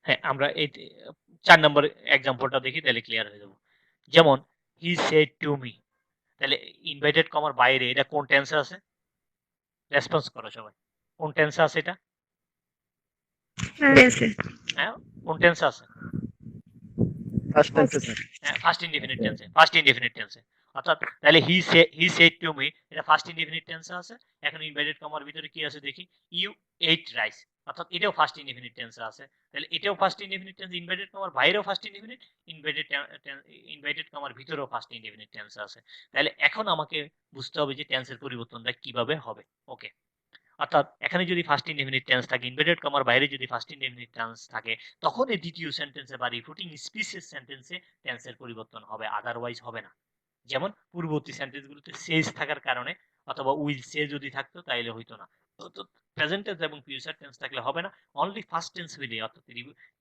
Speaker 1: হ্যাঁ, আমরা এই 4 নম্বর এক্সাম্পলটা দেখি, তাহলে ক্লিয়ার হয়ে যাব। যেমন হি সেড টু মি, তাহলে ইনভাইটেড কমার বাইরে এটা কোন টেন্সে আছে? রেসপন্স করো সবাই, কোন টেন্সে আছে এটা? হ্যাঁ, কোন টেন্সে আছে? ফার্স্ট ইনডিফিনিট টেন্সে, ফার্স্ট ইনডিফিনিট টেন্সে। অর্থাৎ তাহলে হি সেড টু মি এটা ফার্স্ট ইনডিফিনিট টেন্সে আছে। এখন ইনভার্টেড কমার ভিতরে কি আছে দেখি, ইউ এট রাইস, অর্থাৎ এটাও ফার্স্ট ইনডিফিনিট টেন্সে আছে। তাহলে এটাও ফার্স্ট ইনডিফিনিট টেন্স, ইনভার্টেড কমার বাইরেও ফার্স্ট ইনডিফিনিট, ইনভার্টেড কমার ভিতরেও ফার্স্ট ইনডিফিনিট টেন্সে আছে। তাহলে এখন আমাকে বুঝতে হবে যে টেন্সের পরিবর্তনটা কিভাবে হবে। ওকে, অর্থাৎ এখানে যদি ফার্স্ট ইনডেফিনিট টেন্স থাকে, ইনভার্টেড কমার বাইরে যদি ফার্স্ট ইনডেফিনিট টেন্স থাকে, তখন এই দ্বিতীয় সেন্টেন্সে বা রিপোর্টিং স্পিচের সেন্টেন্সে টেন্সের পরিবর্তন হবে, আদারওয়াইজ হবে না। যেমন পূর্ববর্তী সেন্টেন্সগুলোতে সেজ থাকার কারণে অথবা উইল সে যদি থাকতো তাইলে হইতো না। তো প্রেজেন্ট টেন্স এবং ফিউচার টেন্স থাকলে হবে না, অনলি ফার্স্ট টেন্স হইলে, অর্থাৎ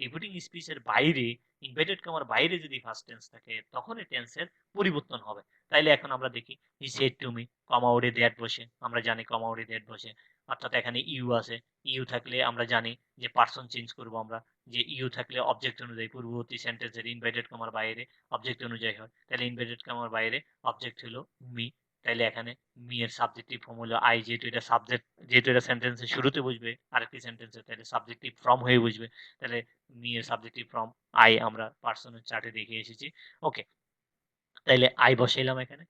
Speaker 1: রিপোর্টিং স্পিচের বাইরে, ইনভার্টেড কমার বাইরে যদি ফার্স্ট টেন্স থাকে তখন এই টেন্সের পরিবর্তন হবে। তাইলে এখন আমরা দেখি হি সেড টু মি, কমা ওরে দ্যাট বসে, আমরা জানি কমা ওরে দ্যাট বসে, অর্থাৎ এখানে ইউ আছে। ইউ থাকলে আমরা জানি যে পার্সন চেঞ্জ করব আমরা, যে ইউ থাকলে অবজেক্ট অনুযায়ী পূর্ববর্তী সেন্টেন্সের ইনভার্টেড কমার বাইরে অবজেক্ট অনুযায়ী হয়। তাহলে ইনভার্টেড কমার বাইরে অবজেক্ট হলো মি, তাইলে এখানে মি এর সাবজেক্টিভ ফর্ম হলো আই, যেহেতু এটা সাবজেক্ট, যেহেতু এটা সেন্টেন্সের শুরুতে বুঝবে আরেকটি সেন্টেন্সে, তাহলে সাবজেক্টিভ ফর্ম হয়ে বুঝবে। তাহলে মি এর সাবজেক্টিভ ফর্ম আই আমরা পার্সনের চার্টে দেখে এসেছি। ওকে, তাইলে আই বসাইলাম এখানে।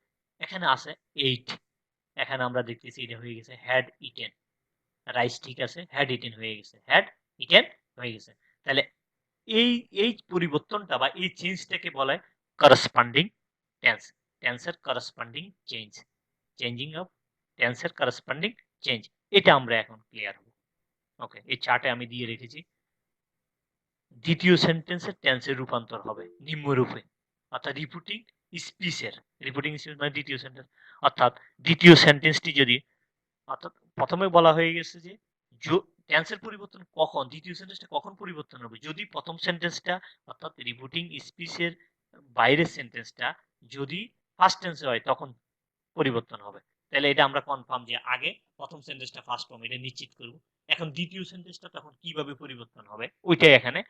Speaker 1: এখানে আছে 8, এখানে আমরা দেখতেছি এটা হয়ে গেছে হ্যাড ইটেন, রাইস ঠিক আছে, হ্যাড ইটেন হয়ে গেছে, হ্যাড ইটেন হয়ে গেছে। তাহলে এই এই পরিবর্তনটা বা এই চেঞ্জটাকে বলা হয় করসপন্ডিং টেন্স, টেন্সের করসপন্ডিং চেঞ্জ, চেঞ্জিং অফ টেন্সের করসপন্ডিং চেঞ্জ। এটা আমরা এখন ক্লিয়ার হব। ওকে, এই চার্টে আমি দিয়ে রেখেছি। দ্বিতীয় সেন্টেন্সের টেন্সের রূপান্তর হবে নিম্নরূপে, অর্থাৎ রিপোর্টিং স্পিচের, রিপোর্টিং স্পিচ মানে দ্বিতীয় সেন্টেন্স, অর্থাৎ দ্বিতীয় সেন্টেন্সটি যদি, অর্থাৎ প্রথমে বলা হয়ে গেছে যে টেন্সের পরিবর্তন কখন, দ্বিতীয় সেন্টেন্সটা কখন পরিবর্তন হবে, যদি প্রথম সেন্টেন্সটা অর্থাৎ রিপোর্টিং স্পিচের বাইরের সেন্টেন্সটা যদি ফার্স্ট টেন্সে হয় তখন পরিবর্তন হবে। তাহলে এটা আমরা কনফার্ম যে আগে প্রথম সেন্টেন্সটা ফার্স্ট ফর্ম, এটা নিশ্চিত করব। এখন দ্বিতীয় সেন্টেন্সটা তখন কিভাবে পরিবর্তন হবে ওইটাই এখানে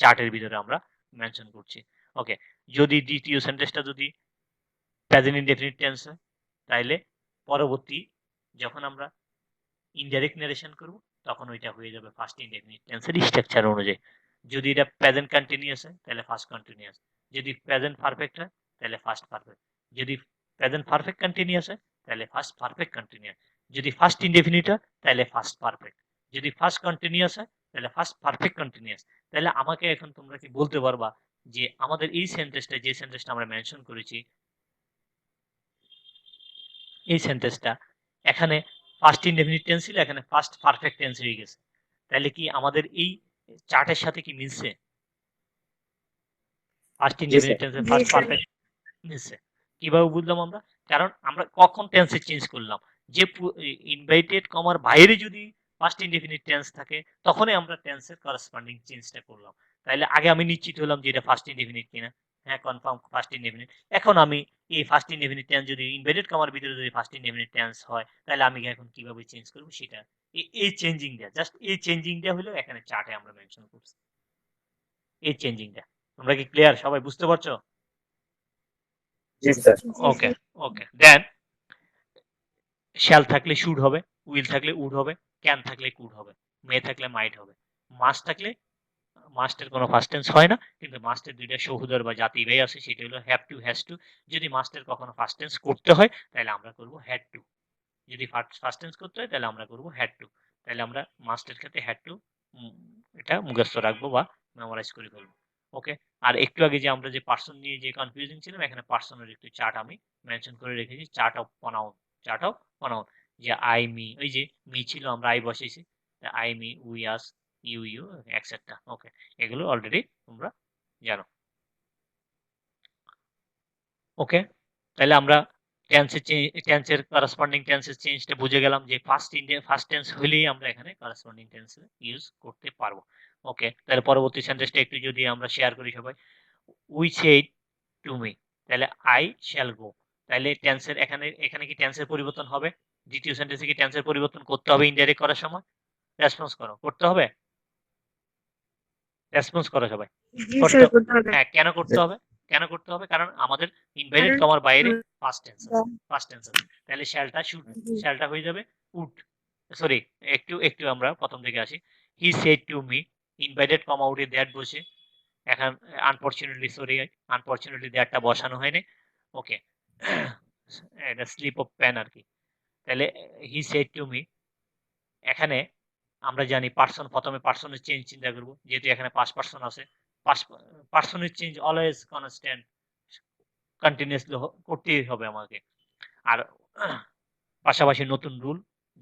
Speaker 1: চার্টের ভিতরে আমরা মেনশন করছি। ওকে, যদি দ্বিতীয় সেন্টেন্সটা যদি প্রেজেন্ট ইনডেফিনিট টেন্স হয়, তাইলে পরবর্তী যখন আমরা ইনডাইরেক্ট নারেশন করব তখন ওইটা হয়ে যাবে ফার্স্ট ইনডেফিনিট টেন্সের স্ট্রাকচার অনুযায়ী। যদি এটা প্রেজেন্ট কন্টিনিউয়াস হয় তাহলে ফার্স্ট কন্টিনিউয়াস, যদি প্রেজেন্ট পারফেক্ট হয় তাহলে ফার্স্ট পারফেক্ট, যদি প্রেজেন্ট পারফেক্ট কন্টিনিউয়াস হয় তাহলে ফার্স্ট পারফেক্ট কন্টিনিউয়াস, যদি ফার্স্ট ইনডেফিনিট হয় তাহলে ফার্স্ট পারফেক্ট, যদি ফার্স্ট কন্টিনিউয়াস হয় তাহলে ফার্স্ট পারফেক্ট কন্টিনিউয়াস। তাহলে আমাকে এখন তোমরা কি বলতে পারবা যে আমাদের এই সেন্টেন্সটা, যে সেন্টেন্সটা আমরা মেনশন করেছি, এই সেন্টেন্সটা এখানে ফার্স্ট ইনডেফিনিট টেন্স ছিল, এখানে ফার্স্ট পারফেক্ট টেন্স হয়ে গেছে, তাহলে কি আমাদের এই চার্টের সাথে কি মিলছে? ফার্স্ট ইনডেফিনিট টেন্সে ফার্স্ট পারফেক্ট মিলছে। কিভাবে বুঝলাম আমরা? কারণ আমরা কখন টেন্সে চেঞ্জ করলাম, যে ইনভাইটেড কমার বাইরে যদি ফার্স্ট ইনডেফিনিট টেন্স থাকে তখনই আমরা টেন্সের করসপন্ডিং চেঞ্জটা করলাম। তাহলে আগে আমি নিশ্চিত হলাম যে এটা ফার্স্ট ইনডেফিনিট কিনা, হ্যাঁ কনফার্ম ফার্স্ট ইনডেফিনিট। এখন আমি এই ফার্স্ট ইনডেফিনিট টেন্স যদি ইনভাইটেড কমার ভিতরে যদি ফার্স্ট ইনডেফিনিট টেন্স হয় তাহলে আমি এখন কিভাবে চেঞ্জ করব সেটা, এই চেঞ্জিংটা, জাস্ট এই চেঞ্জিংটা হলো এখানে চার্টে আমরা মেনশন করছি, এই চেঞ্জিংটা। তোমরা কি ক্লিয়ার? সবাই বুঝতে পারছো? ওকে ওকে, দেন শ্যাল থাকলে শুড হবে, উইল থাকলে উড হবে, ক্যান থাকলে কুড হবে, মে থাকলে মাইট হবে, মাস্ট থাকলে মাস্টের কোনো ফার্স্ট টেন্স হয় না, কিন্তু মাস্টের দুইটা সহোদর বা জাতি ব্যয় আছে, সেটা হলো হ্যাভ টু, হ্যাজ টু। যদি মাস্টের কখনো ফার্স্ট টেন্স করতে হয় তাহলে আমরা করব হ্যাড টু। যদি ফার্স্ট টেন্স করতে হয় তাহলে আমরা করব হ্যাড টু। তাহলে আমরা মাস্টের ক্ষেত্রে হ্যাড টু এটা মুখস্থ রাখবো বা মেমোরাইজ করে ফেলবো। ওকে। আর একটু আগে যে আমরা যে পার্সন নিয়ে যে কনফিউজিং ছিলাম, এখানে পার্সনের একটু চার্ট আমি মেনশন করে রেখেছি, chart of pronoun. Chart of pronoun, যে আই মি, ওই যে মি ছিল আমরা আই বসেছি, I me we us you you etcetera. Okay, এগুলো অলরেডি তোমরা জানো। ওকে, তাহলে আমরা টেন্সের করেসপন্ডিং টেন্সের চেঞ্জটা বুঝে গেলাম, যে ফার্স্ট টেন্স হইলেই আমরা এখানে করেসপন্ডিং টেন্স ইউজ করতে পারবো। ওকে, তাহলে পরবর্তী সেন্টেন্সটা একটু যদি আমরা শেয়ার করি সবাই। উই সেড টু মি, তাহলে আই শ্যাল গো। তাহলে টেন্সের এখানে এখানে কি টেন্সের পরিবর্তন হবে? দ্বিতীয় সেন্টেন্সে কি টেন্সের পরিবর্তন করতে হবে ইনডাইরেক্ট করার সময়? রেসপন্স করো, করতে হবে? রেসপন্স করো সবাই।
Speaker 2: জি
Speaker 1: করতে
Speaker 2: স্যার, করতে হবে।
Speaker 1: হ্যাঁ, কেন করতে হবে? কেন করতে হবে? কারণ আমাদের ইনভাইটেড
Speaker 2: কারণ
Speaker 1: কমার বাইরে ফার্স্ট টেন্স আছে,
Speaker 2: জি,
Speaker 1: ফার্স্ট টেন্স আছে। তাহলে শ্যালটা শুড, শ্যালটা হয়ে যাবে উড। সরি, একটু আমরা প্রথম থেকে আসি। He said to me, inverted comma উঠে দ্যাট বসে, এখন আনফরচুনেটলি দ্যাটটা বসানো হয়নি। ওকে, এটা স্লিপ অফ পেন আর কি। তাহলে হি সেড টু মি, এখানে আমরা জানি পার্সন, প্রথমে পার্সনের চেঞ্জ চিন্তা করব, যেহেতু এখানে পাঁচ পার্সন আছে। পার্সনের চেঞ্জ অলওয়েজ কনস্ট্যান্ট, কন্টিনিউয়াসলি করতেই হবে আমাকে। আর পাশাপাশি নতুন রুল,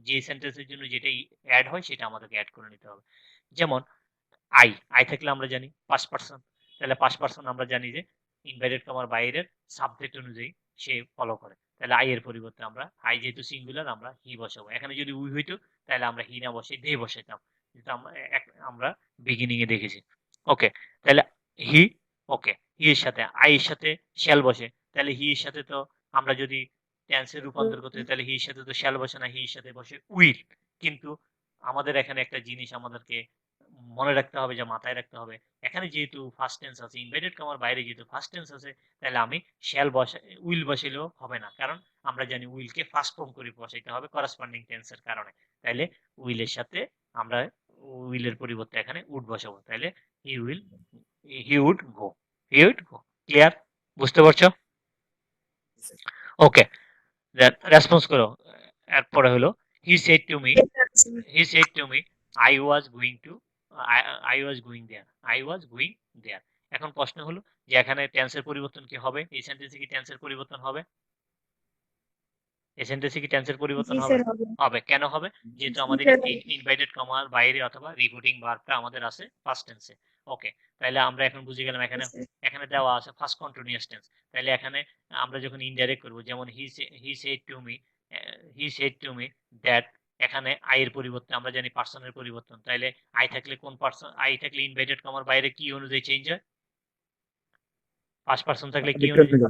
Speaker 1: যে সেন্টেন্সের জন্য যেটাই অ্যাড হয় সেটা আমাদেরকে অ্যাড করে নিতে হবে। যেমন আই, আই থাকলে আমরা জানি পাঁচ পার্সন, তাহলে পাঁচ পার্সন আমরা জানি যে ইনভাইটেড কমার বাইরের সাবজেক্ট অনুযায়ী সে ফলো করে। তাহলে আই এর পরিবর্তে আমরা, আই যেহেতু সিঙ্গুলার, আমরা হি বসাবো। এখানে যদি উই হইতো তাহলে আমরা হি না বসে দে বসাইতাম, যেটা আমরা বিগিনিং এ দেখেছি। ওকে, তাহলে হি, ওকে, হি এর সাথে আই এর সাথে শ্যাল বসে, তাহলে হি এর সাথে তো আমরা যদি টেন্সে রূপান্তর করতে, তাহলে হি এর সাথে তো শ্যাল বসে না, হি এর সাথে বসে উইল। কিন্তু আমাদের এখানে একটা জিনিস আমাদেরকে মনে রাখতে হবে, যে মাথায় রাখতে হবে, এখানে যেহেতু ফার্স্ট টেন্স আছে, ইনভাইটেড কমার বাইরে যেহেতু ফার্স্ট টেন্স আছে, তাহলে আমি শ্যাল বসা উইল বসাইলেও হবে না, কারণ আমরা জানি উইলকে ফার্স্ট ফর্ম করে বসাইতে হবে করেসপন্ডিং টেন্সের কারণে। তাহলে উইলের সাথে আমরা উইলের পরিবর্তে এখানে উড বসাবো। তাহলে he will, he would go, he would go. Clear? বুঝতে পারছো? ওকে, দেন রেসপন্স করো। এরপরে হলো he said to me, he said to me I was going to I was going there, I was going there। এখন প্রশ্ন হলো যে এখানে টেন্সের পরিবর্তন কি হবে? এই সেন্টেন্সে কি টেন্সের পরিবর্তন হবে? এই সেন্টেন্সে কি টেন্সের পরিবর্তন হবে?
Speaker 2: স্যার, হবে।
Speaker 1: হবে। কেন হবে? যেহেতু
Speaker 2: জি
Speaker 1: আমাদের
Speaker 2: স্যার,
Speaker 1: ইনভাইটেড কমার বাইরে অথবা রিপোর্টিং ভার্বটা আমাদের আছে ফার্স্ট টেন্সে। ওকে, তাহলে আমরা এখন বুঝে গেলাম এখানে, এখানে দেওয়া আছে ফার্স্ট কন্টিনিউয়াস টেন্স। তাহলে এখানে আমরা যখন ইনডাইরেক্ট করব, যেমন হি said to me, he said to me that, এখানে আই এর পরিবর্তে আমরা জানি পার্সনের পরিবর্তন। তাইলে আই থাকলে কোন পার্সন, আই থাকলে ইনভাইটেড কমার বাইরে কি অনুযায়ী চেঞ্জ হয়? ফার্স্ট পার্সন থাকলে কি অনুযায়ী,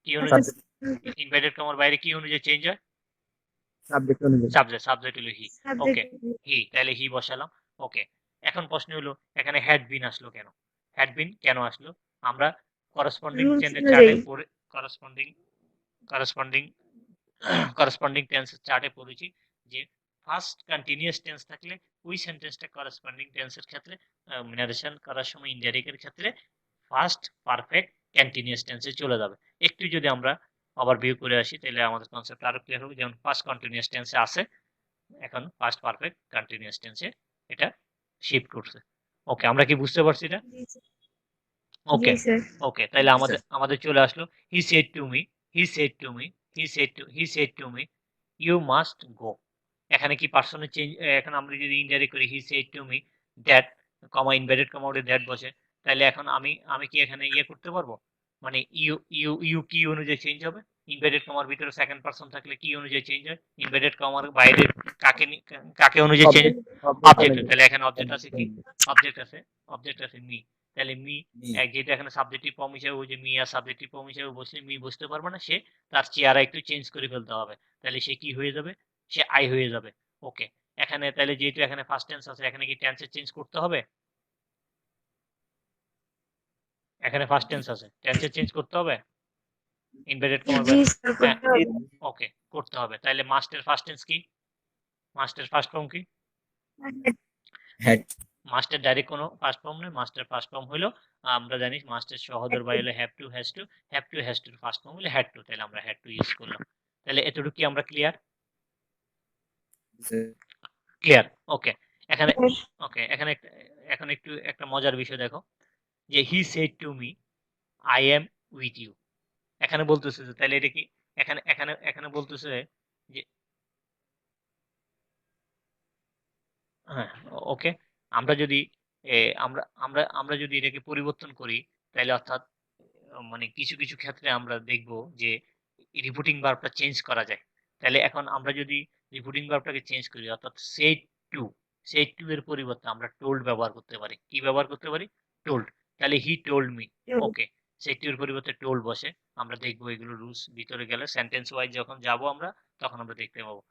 Speaker 1: কি অনুযায়ী ইনভাইটেড কমার বাইরে কি অনুযায়ী চেঞ্জ হয়?
Speaker 2: সাবজেক্ট অনুযায়ী।
Speaker 1: সাবজেক্ট হলো হি। ওকে, হি, তাহলে হি বসালাম। ওকে, এখন প্রশ্ন হলো এখানে হ্যাড বিন আসলো কেন? হ্যাড বিন কেন আসলো? আমরা করেসপন্ডিং
Speaker 2: রুলস
Speaker 1: টেন্সের চার্টে
Speaker 2: অনুযায়ী।
Speaker 1: পড়ে, করেসপন্ডিং করেসপন্ডিং করেসপন্ডিং টেন্সের চার্টে পড়েছি যে ফার্স্ট কন্টিনিউয়াস টেন্স থাকলে ওই সেন্টেন্সটা করেসপন্ডিং টেন্সের ক্ষেত্রে ন্যারেশন করার সময় ইনডাইরেক্টের ক্ষেত্রে ফার্স্ট পারফেক্ট কন্টিনিউয়াস টেন্সে চলে যাবে। একটু যদি আমরা ওভারভিউ করে আসি তাহলে আমাদের কনসেপ্ট আরো ক্লিয়ার হবে। যেমন ফার্স্ট কন্টিনিউয়াস টেন্সে আছে, এখন ফার্স্ট পারফেক্ট কন্টিনিউয়াস টেন্সে এটা শিফট করছে। ওকে, আমরা কি বুঝতে পারছি এটা? ওকে, ওকে, তাহলে আমাদের আমাদের চলে আসলো he said to me, he said to me, he said to me you must go. এখানে কি পার্সনের চেঞ্জ? এখন আমরা যদি ইনডাইরেক্ট করি he said to me that, comma inverted comma উঠে দ্যাট বসে, তাহলে এখন আমি কি এখানে ইয়ে করতে পারবো? মানে ইউ ইউ ইউ কি অনুযায়ী চেঞ্জ হবে? ইনভার্টেড কমার ভিতরে সেকেন্ড পার্সন থাকলে কি অনুযায়ী চেঞ্জ হয়? ইনভার্টেড কমার বাইরে কাকে অনুযায়ী চেঞ্জ? অবজেক্ট। তাহলে এখানে অবজেক্ট আছে কি? অবজেক্ট আছে মি। তাহলে মি, যেহেতু এখানে সাবজেক্টিভ ফর্ম হিসেবে যে মি আর সাবজেক্টিভ ফর্ম হিসেবে বসলে মি বুঝতে পারবে না, সে তার চেহারা একটু চেঞ্জ করে ফেলতে হবে। তাহলে সে কি হয়ে যাবে? সে আই হয়ে যাবে। ওকে, এখানে তাহলে যেহেতু এখানে ফার্স্ট টেন্স আছে, এখানে কি টেন্সের চেঞ্জ করতে হবে? এখানে ফার্স্ট টেন্স আছে, টেন্সের চেঞ্জ করতে হবে ইনভার্টেড কমার।
Speaker 2: জি স্যার, করতে হবে।
Speaker 1: ওকে, করতে হবে। তাহলে মাস্টের ফার্স্ট টেন্স কি? মাস্টের ফার্স্ট ফর্ম কি?
Speaker 3: হ্যাড
Speaker 1: মাস্টের ডাইরেক্ট কোনো ফার্স্ট ফর্ম নেই। মাস্টের ফার্স্ট ফর্ম হলো আমরা জানি মাস্টের সহোদর বাই হলো have to, has to. Have to, has tour first form হলো হ্যাড টু। তাহলে আমরা হ্যাড টু ইউজ করলাম। তাহলে এতটুকু কি আমরা ক্লিয়ার? ক্লিয়ার। ওকে। এখানে ওকে এখানে এখন একটু একটা মজার বিষয় দেখো যে he said to me I am with you. এখানে বলতেছে যে তাহলে এটা কি এখানে এখানে এখানে বলতেছে যে হ্যাঁ ওকে আমরা যদি আমরা আমরা আমরা যদি এটাকে পরিবর্তন করি তাহলে অর্থাৎ মানে কিছু কিছু ক্ষেত্রে আমরা দেখব যে রিপোর্টিং ভার্বটা চেঞ্জ করা যায়। তাহলে এখন আমরা যদি রিপোর্টিং ভার্বটাকে চেঞ্জ করি অর্থাৎ সেড টু এর পরিবর্তে আমরা টোল্ড ব্যবহার করতে পারি। কি ব্যবহার করতে পারি? টোল্ড। তাহলে he told me. Okay said to এর পরিবর্তে টোল্ড বসে। আমরা দেখবো এগুলো রুলস ভিতরে গেলে সেন্টেন্স ওয়াইজ যখন যাব আমরা তখন আমরা দেখতে পাবো।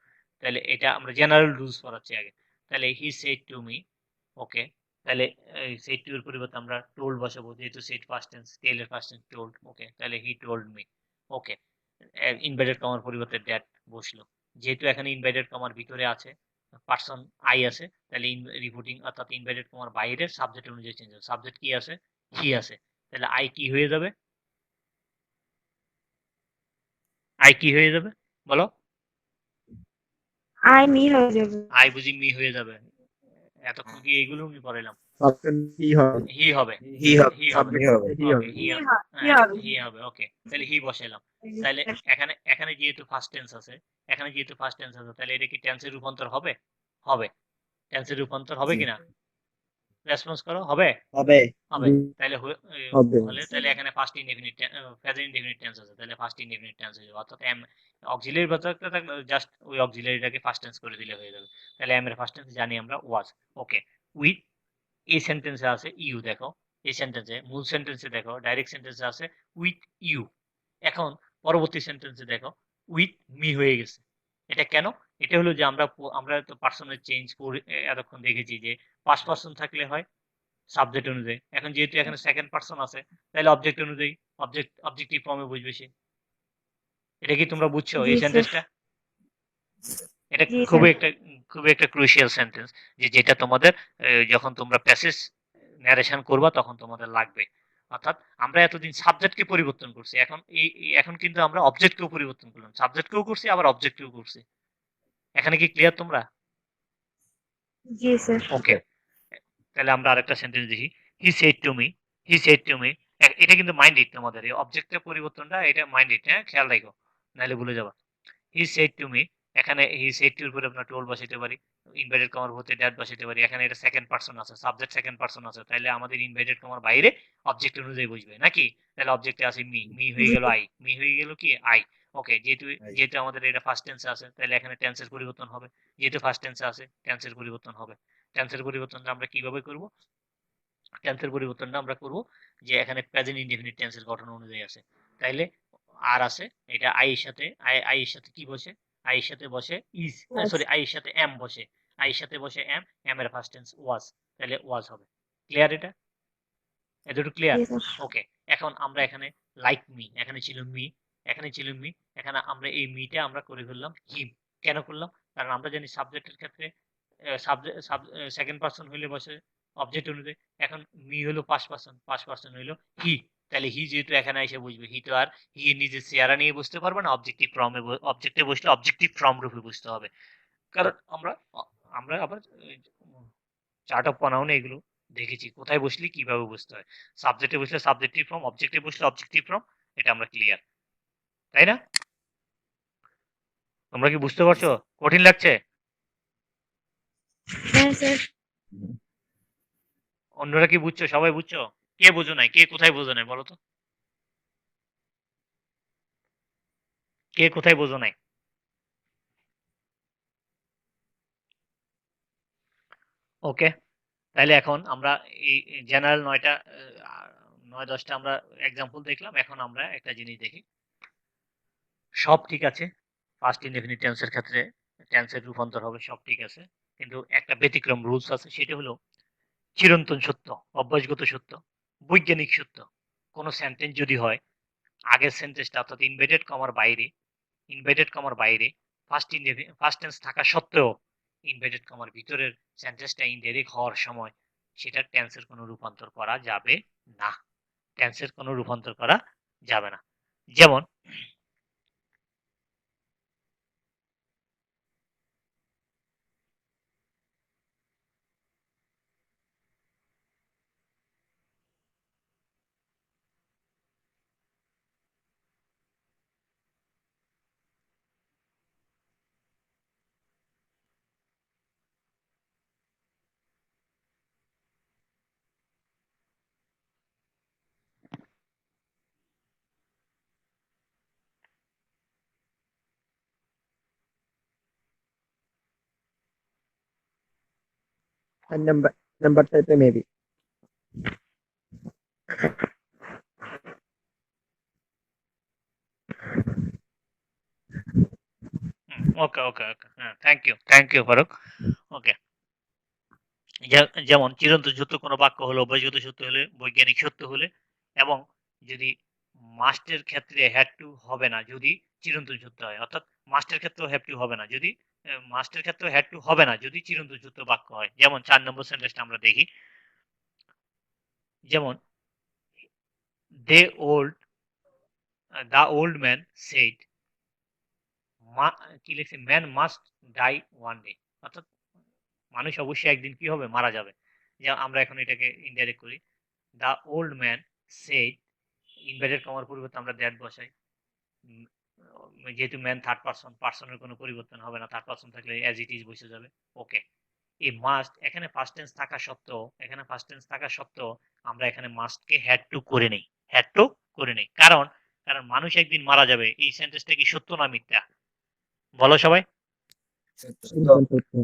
Speaker 1: তাহলে এটা আমরা জেনারেল রুলস পড়াচ্ছি আগে। তাহলে হি সেড টু মি। ওকে তাহলে সেড টু এর পরিবর্তে আমরা টোল্ড বসাবো যেহেতু সেড ফার্স্ট টেন্স, টেল এর ফার্স্ট টেন্স টোল্ড। ওকে তাহলে he told me. Okay inverted কমার পরিবর্তে দ্যাট বসলো। যেহেতু এখানে ইনভার্টেড কমার ভিতরে আছে পার্সন আই আছে তাহলে রিপোর্টিং অর্থাৎ ইনভার্টেড কমার বাইরে সাবজেক্ট অনুযায়ী চেঞ্জ হবে। সাবজেক্ট কি আছে? হি আছে। তাহলে আই কি হয়ে যাবে? আই কি হয়ে যাবে বলো?
Speaker 4: আই মি হয়ে যাবে।
Speaker 1: আই বুঝি মি হয়ে যাবে। এতক্ষণ কি এইগুলো আমি পড়াইলাম?
Speaker 2: সাবজেক্ট কি হবে?
Speaker 1: হি হবে।
Speaker 3: হি হবে
Speaker 1: হি হবে।
Speaker 3: হি হবে
Speaker 2: হি হবে।
Speaker 4: হি হবে।
Speaker 1: হি হবে। ওকে তাহলে হি বসাইলাম। তাহলে এখানে এখানে যেহেতু ফার্স্ট টেন্স আছে তাহলে এটা কি টেন্সের রূপান্তর হবে? হবে। টেন্সের রূপান্তর হবে কিনা? রেসপন্স করো হবে?
Speaker 3: হবে
Speaker 1: হবে। তাহলে
Speaker 2: হবে।
Speaker 1: হলে তাহলে এখানে first indefinite present indefinite tense আছে তাহলে ফার্স্ট ইনডেফিনিট টেন্স হয়ে যাবে অর্থাৎ এম অক্সিলারি বাচ্চাটা থাকলে জাস্ট ওই অক্সিলারিটাকে ফার্স্ট টেন্স করে দিলে হয়ে যাবে। তাহলে এম এর ফার্স্ট টেন্স জানি আমরা ওয়াজ। ওকে উইথ এই সেন্টেন্সে আছে ইউ দেখো এই সেন্টেন্সে মূল সেন্টেন্সে দেখো ডাইরেক্ট সেন্টেন্সে আছে উইথ ইউ। এখন পরবর্তী সেন্টেন্সে দেখো উইথ মি হয়ে গেছে। এটা কেন? এটা হলো যে আমরা তো পার্সনের চেঞ্জ করে এতক্ষণ দেখেছি যে ফার্স্ট পার্সন থাকলে হয় সাবজেক্ট অনুযায়ী। এখন যেহেতু এখানে সেকেন্ড পার্সন আছে তাহলে অবজেক্ট অনুযায়ী অবজেক্টিভ ফর্মে বুঝবে সে। এটা কি তোমরা বুঝছো এই সেন্টেন্সটা? এটা খুবই একটা ক্রুশিয়াল সেন্টেন্স যেটা তোমাদের যখন তোমরা প্যাসেজ ন্যারেশন করবা তখন তোমাদের লাগবে। অর্থাৎ আমরা এতদিন সাবজেক্টকে পরিবর্তন করছি এখন কিন্তু আমরা অবজেক্টকেও পরিবর্তন করলাম। সাবজেক্টকেও করছি আবার অবজেক্টকেও করছি। এখানে কি ক্লিয়ার তোমরা?
Speaker 4: জি স্যার।
Speaker 1: ওকে তাহলে আমরা আরেকটা সেন্টেন্স দেখি হি সেড টু মি। এটা কিন্তু মাইন্ড ইট তোমাদের এই অবজেক্টের পরিবর্তনটা এটা মাইন্ড ইট। হ্যাঁ খেয়াল রাখো নাহলে ভুলে যাবা। হি সেড টু মি এখানে হি সেড টুর উপরে আমরা টোল বসাইতে পারি ইনভার্টেড কমার ভর্তি ড্যাট বসাইতে পারি। এখানে এটা সেকেন্ড পারসন আছে সাবজেক্ট সেকেন্ড পারসন আছে তাহলে আমাদের ইনভার্টেড কমার বাইরে অবজেক্ট অনুযায়ী বুঝবে নাকি? তাহলে অবজেক্টে আছে মি হয়ে গেল আই মি হয়ে গেল কি আই। ওকে যেহেতু আমাদের এটা ফার্স্ট টেন্সে আছে তাহলে এখানে টেন্সের পরিবর্তন হবে। যেহেতু ফার্স্ট টেন্সে আছে টেন্সের পরিবর্তন হবে। টেন্সের পরিবর্তনটা আমরা কিভাবে করব? টেন্সের পরিবর্তনটা আমরা করব যে এখানে প্রেজেন্ট ইনডেফিনিট টেন্সের গঠন অনুযায়ী আছে। তাইলে আর আছে এটা আই এর সাথে কি বসে? আই এর সাথে বসে ইজ সরি আই এর সাথে এম বসে। আই এর সাথে বসে এম এর ফার্স্ট টেন্স ওয়াজ তাহলে ওয়াজ হবে। ক্লিয়ার এটা? এতটুকু ক্লিয়ার? ওকে এখন আমরা এখানে লাইক মি এখানে ছিল মি এখানে আমরা এই মিটা আমরা করে ফেললাম হিম। কেন করলাম? কারণ আমরা জানি সাবজেক্টের ক্ষেত্রে সেকেন্ড পারসন হইলে বসে অবজেক্ট অনুযায়ী। এখন মি হলো পাঁচ পার্সন হইলো হি। তাহলে হি যেহেতু এখানে এসে বুঝবে হি তো আর হি নিজের চেহারা নিয়ে বুঝতে পারবে না অবজেক্টে বসলে অবজেক্টিভ ফর্ম রূপে বুঝতে হবে। কারণ আমরা আবার চার্ট অফ প্রনাউনে এগুলো দেখেছি কোথায় বসলে কিভাবে বুঝতে হয়। সাবজেক্টে বসলে সাবজেক্টিভ ফর্ম অবজেক্টে বসলে অবজেক্টিভ ফর্ম এটা আমরা ক্লিয়ার তাই না? তোমরা কি বুঝতে পারছো? কঠিন লাগছে?
Speaker 4: হ্যাঁ স্যার।
Speaker 1: অন্যরা কি বুঝছো? সবাই বুঝছো? কে বোঝো নাই? কে কোথায় বোঝো নাই বলো তো? কে কোথায় বোঝো নাই? ওকে তাহলে এখন আমরা এই জেনারেল 9-10টা আমরা এক্সাম্পল দেখলাম। এখন আমরা একটা জিনিস দেখি। সব ঠিক আছে ফার্স্ট ইনডেফিনিট টেন্সের ক্ষেত্রে টেন্সের রূপান্তর হবে সব ঠিক আছে কিন্তু একটা ব্যতিক্রম রুলস আছে সেটা হলো চিরন্তন সত্য, অভ্যাসগত সত্য, বৈজ্ঞানিক সত্য। কোন সেন্টেন্স যদি হয় আগের সেন্টেন্সটা অর্থাৎ ইনভার্টেড কমার বাইরে ইনভার্টেড কমার বাইরে ফার্স্ট টেন্স থাকা সত্ত্বেও ইনভার্টেড কমার ভিতরের সেন্টেন্সটা ইনডাইরেক্ট হওয়ার সময় সেটা টেন্সের কোনো রূপান্তর করা যাবে না। টেন্সের কোনো রূপান্তর করা যাবে না। যেমন
Speaker 2: And number type maybe.
Speaker 1: ওকে ওকে ওকে হ্যাঁ, থ্যাংক ইউ ফারুক। ওকে, যেমন চিরন্তন সত্য কোনো বাক্য হলো অভ্যাসগত সত্য হলে, বৈজ্ঞানিক সত্য হলে, এবং যদি মাস্টের ক্ষেত্রে হ্যাড টু হবে না যদি চিরন্তন সত্য হয়, অর্থাৎ মাস্টের ক্ষেত্রেও হ্যাড টু হবে না যদি মাস্টের ক্ষেত্রেও হ্যাড টু হবে না যদি চিরন্তন সত্য বাক্য হয়। যেমন 4 নম্বর সেন্টেন্সটা আমরা দেখি। যেমন দ্য ওল্ড ম্যান সেড, কি লিখছে, man must die one day, অর্থাৎ মানুষ অবশ্যই একদিন কি হবে, মারা যাবে। আমরা এখন এটাকে ইনডাইরেক্ট করি, the old man said, inverted কমার পরিবর্তে আমরা দ্যাট বসাই, যেহেতু ম্যান থার্ড পারসন, পারসনের কোনো পরিবর্তন হবে না, থার্ড পারসন থাকলে অ্যাজ ইট ইজ বসে যাবে। ওকে, এই মাস্ট এখানে ফার্স্ট টেন্স থাকা সত্ত্বেও আমরা এখানে মাস্টকে হ্যাড টু করে নেই, কারণ মানুষ একদিন মারা যাবে। এই সেন্টেন্সটা কি সত্য না মিথ্যা, বলো সবাই?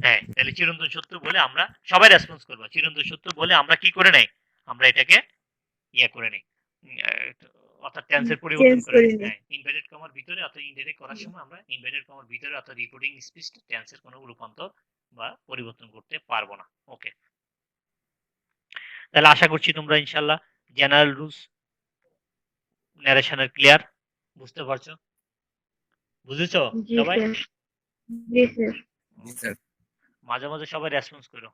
Speaker 1: হ্যাঁ, তাহলে চিরন্তন সত্য বলে আমরা সবাই রেসপন্স করবো। চিরন্তন সত্য বলে আমরা কি করে নেই, আমরা এটাকে করে নেই, অর্থাৎ টেন্সের পরিবর্তন করে নেই। হ্যাঁ, ইনভার্টেড কমার ভিতরে অর্থাৎ ইনডাইরেক্ট করার সময় আমরা ইনভার্টেড কমার ভিতরে অর্থাৎ রিপোর্টিং স্পিচ টেন্সের কোনো রূপান্তর বা পরিবর্তন করতে পারবো না। ওকে, তাহলে আশা করছি তোমরা ইনশাআল্লাহ জেনারেল রুলস ন্যারেশনের ক্লিয়ার, বুঝতে পারছো? বুঝেছো সবাই?
Speaker 4: জি স্যার।
Speaker 3: জি স্যার।
Speaker 1: মাঝে মাঝে সবাই রেসপন্স করো।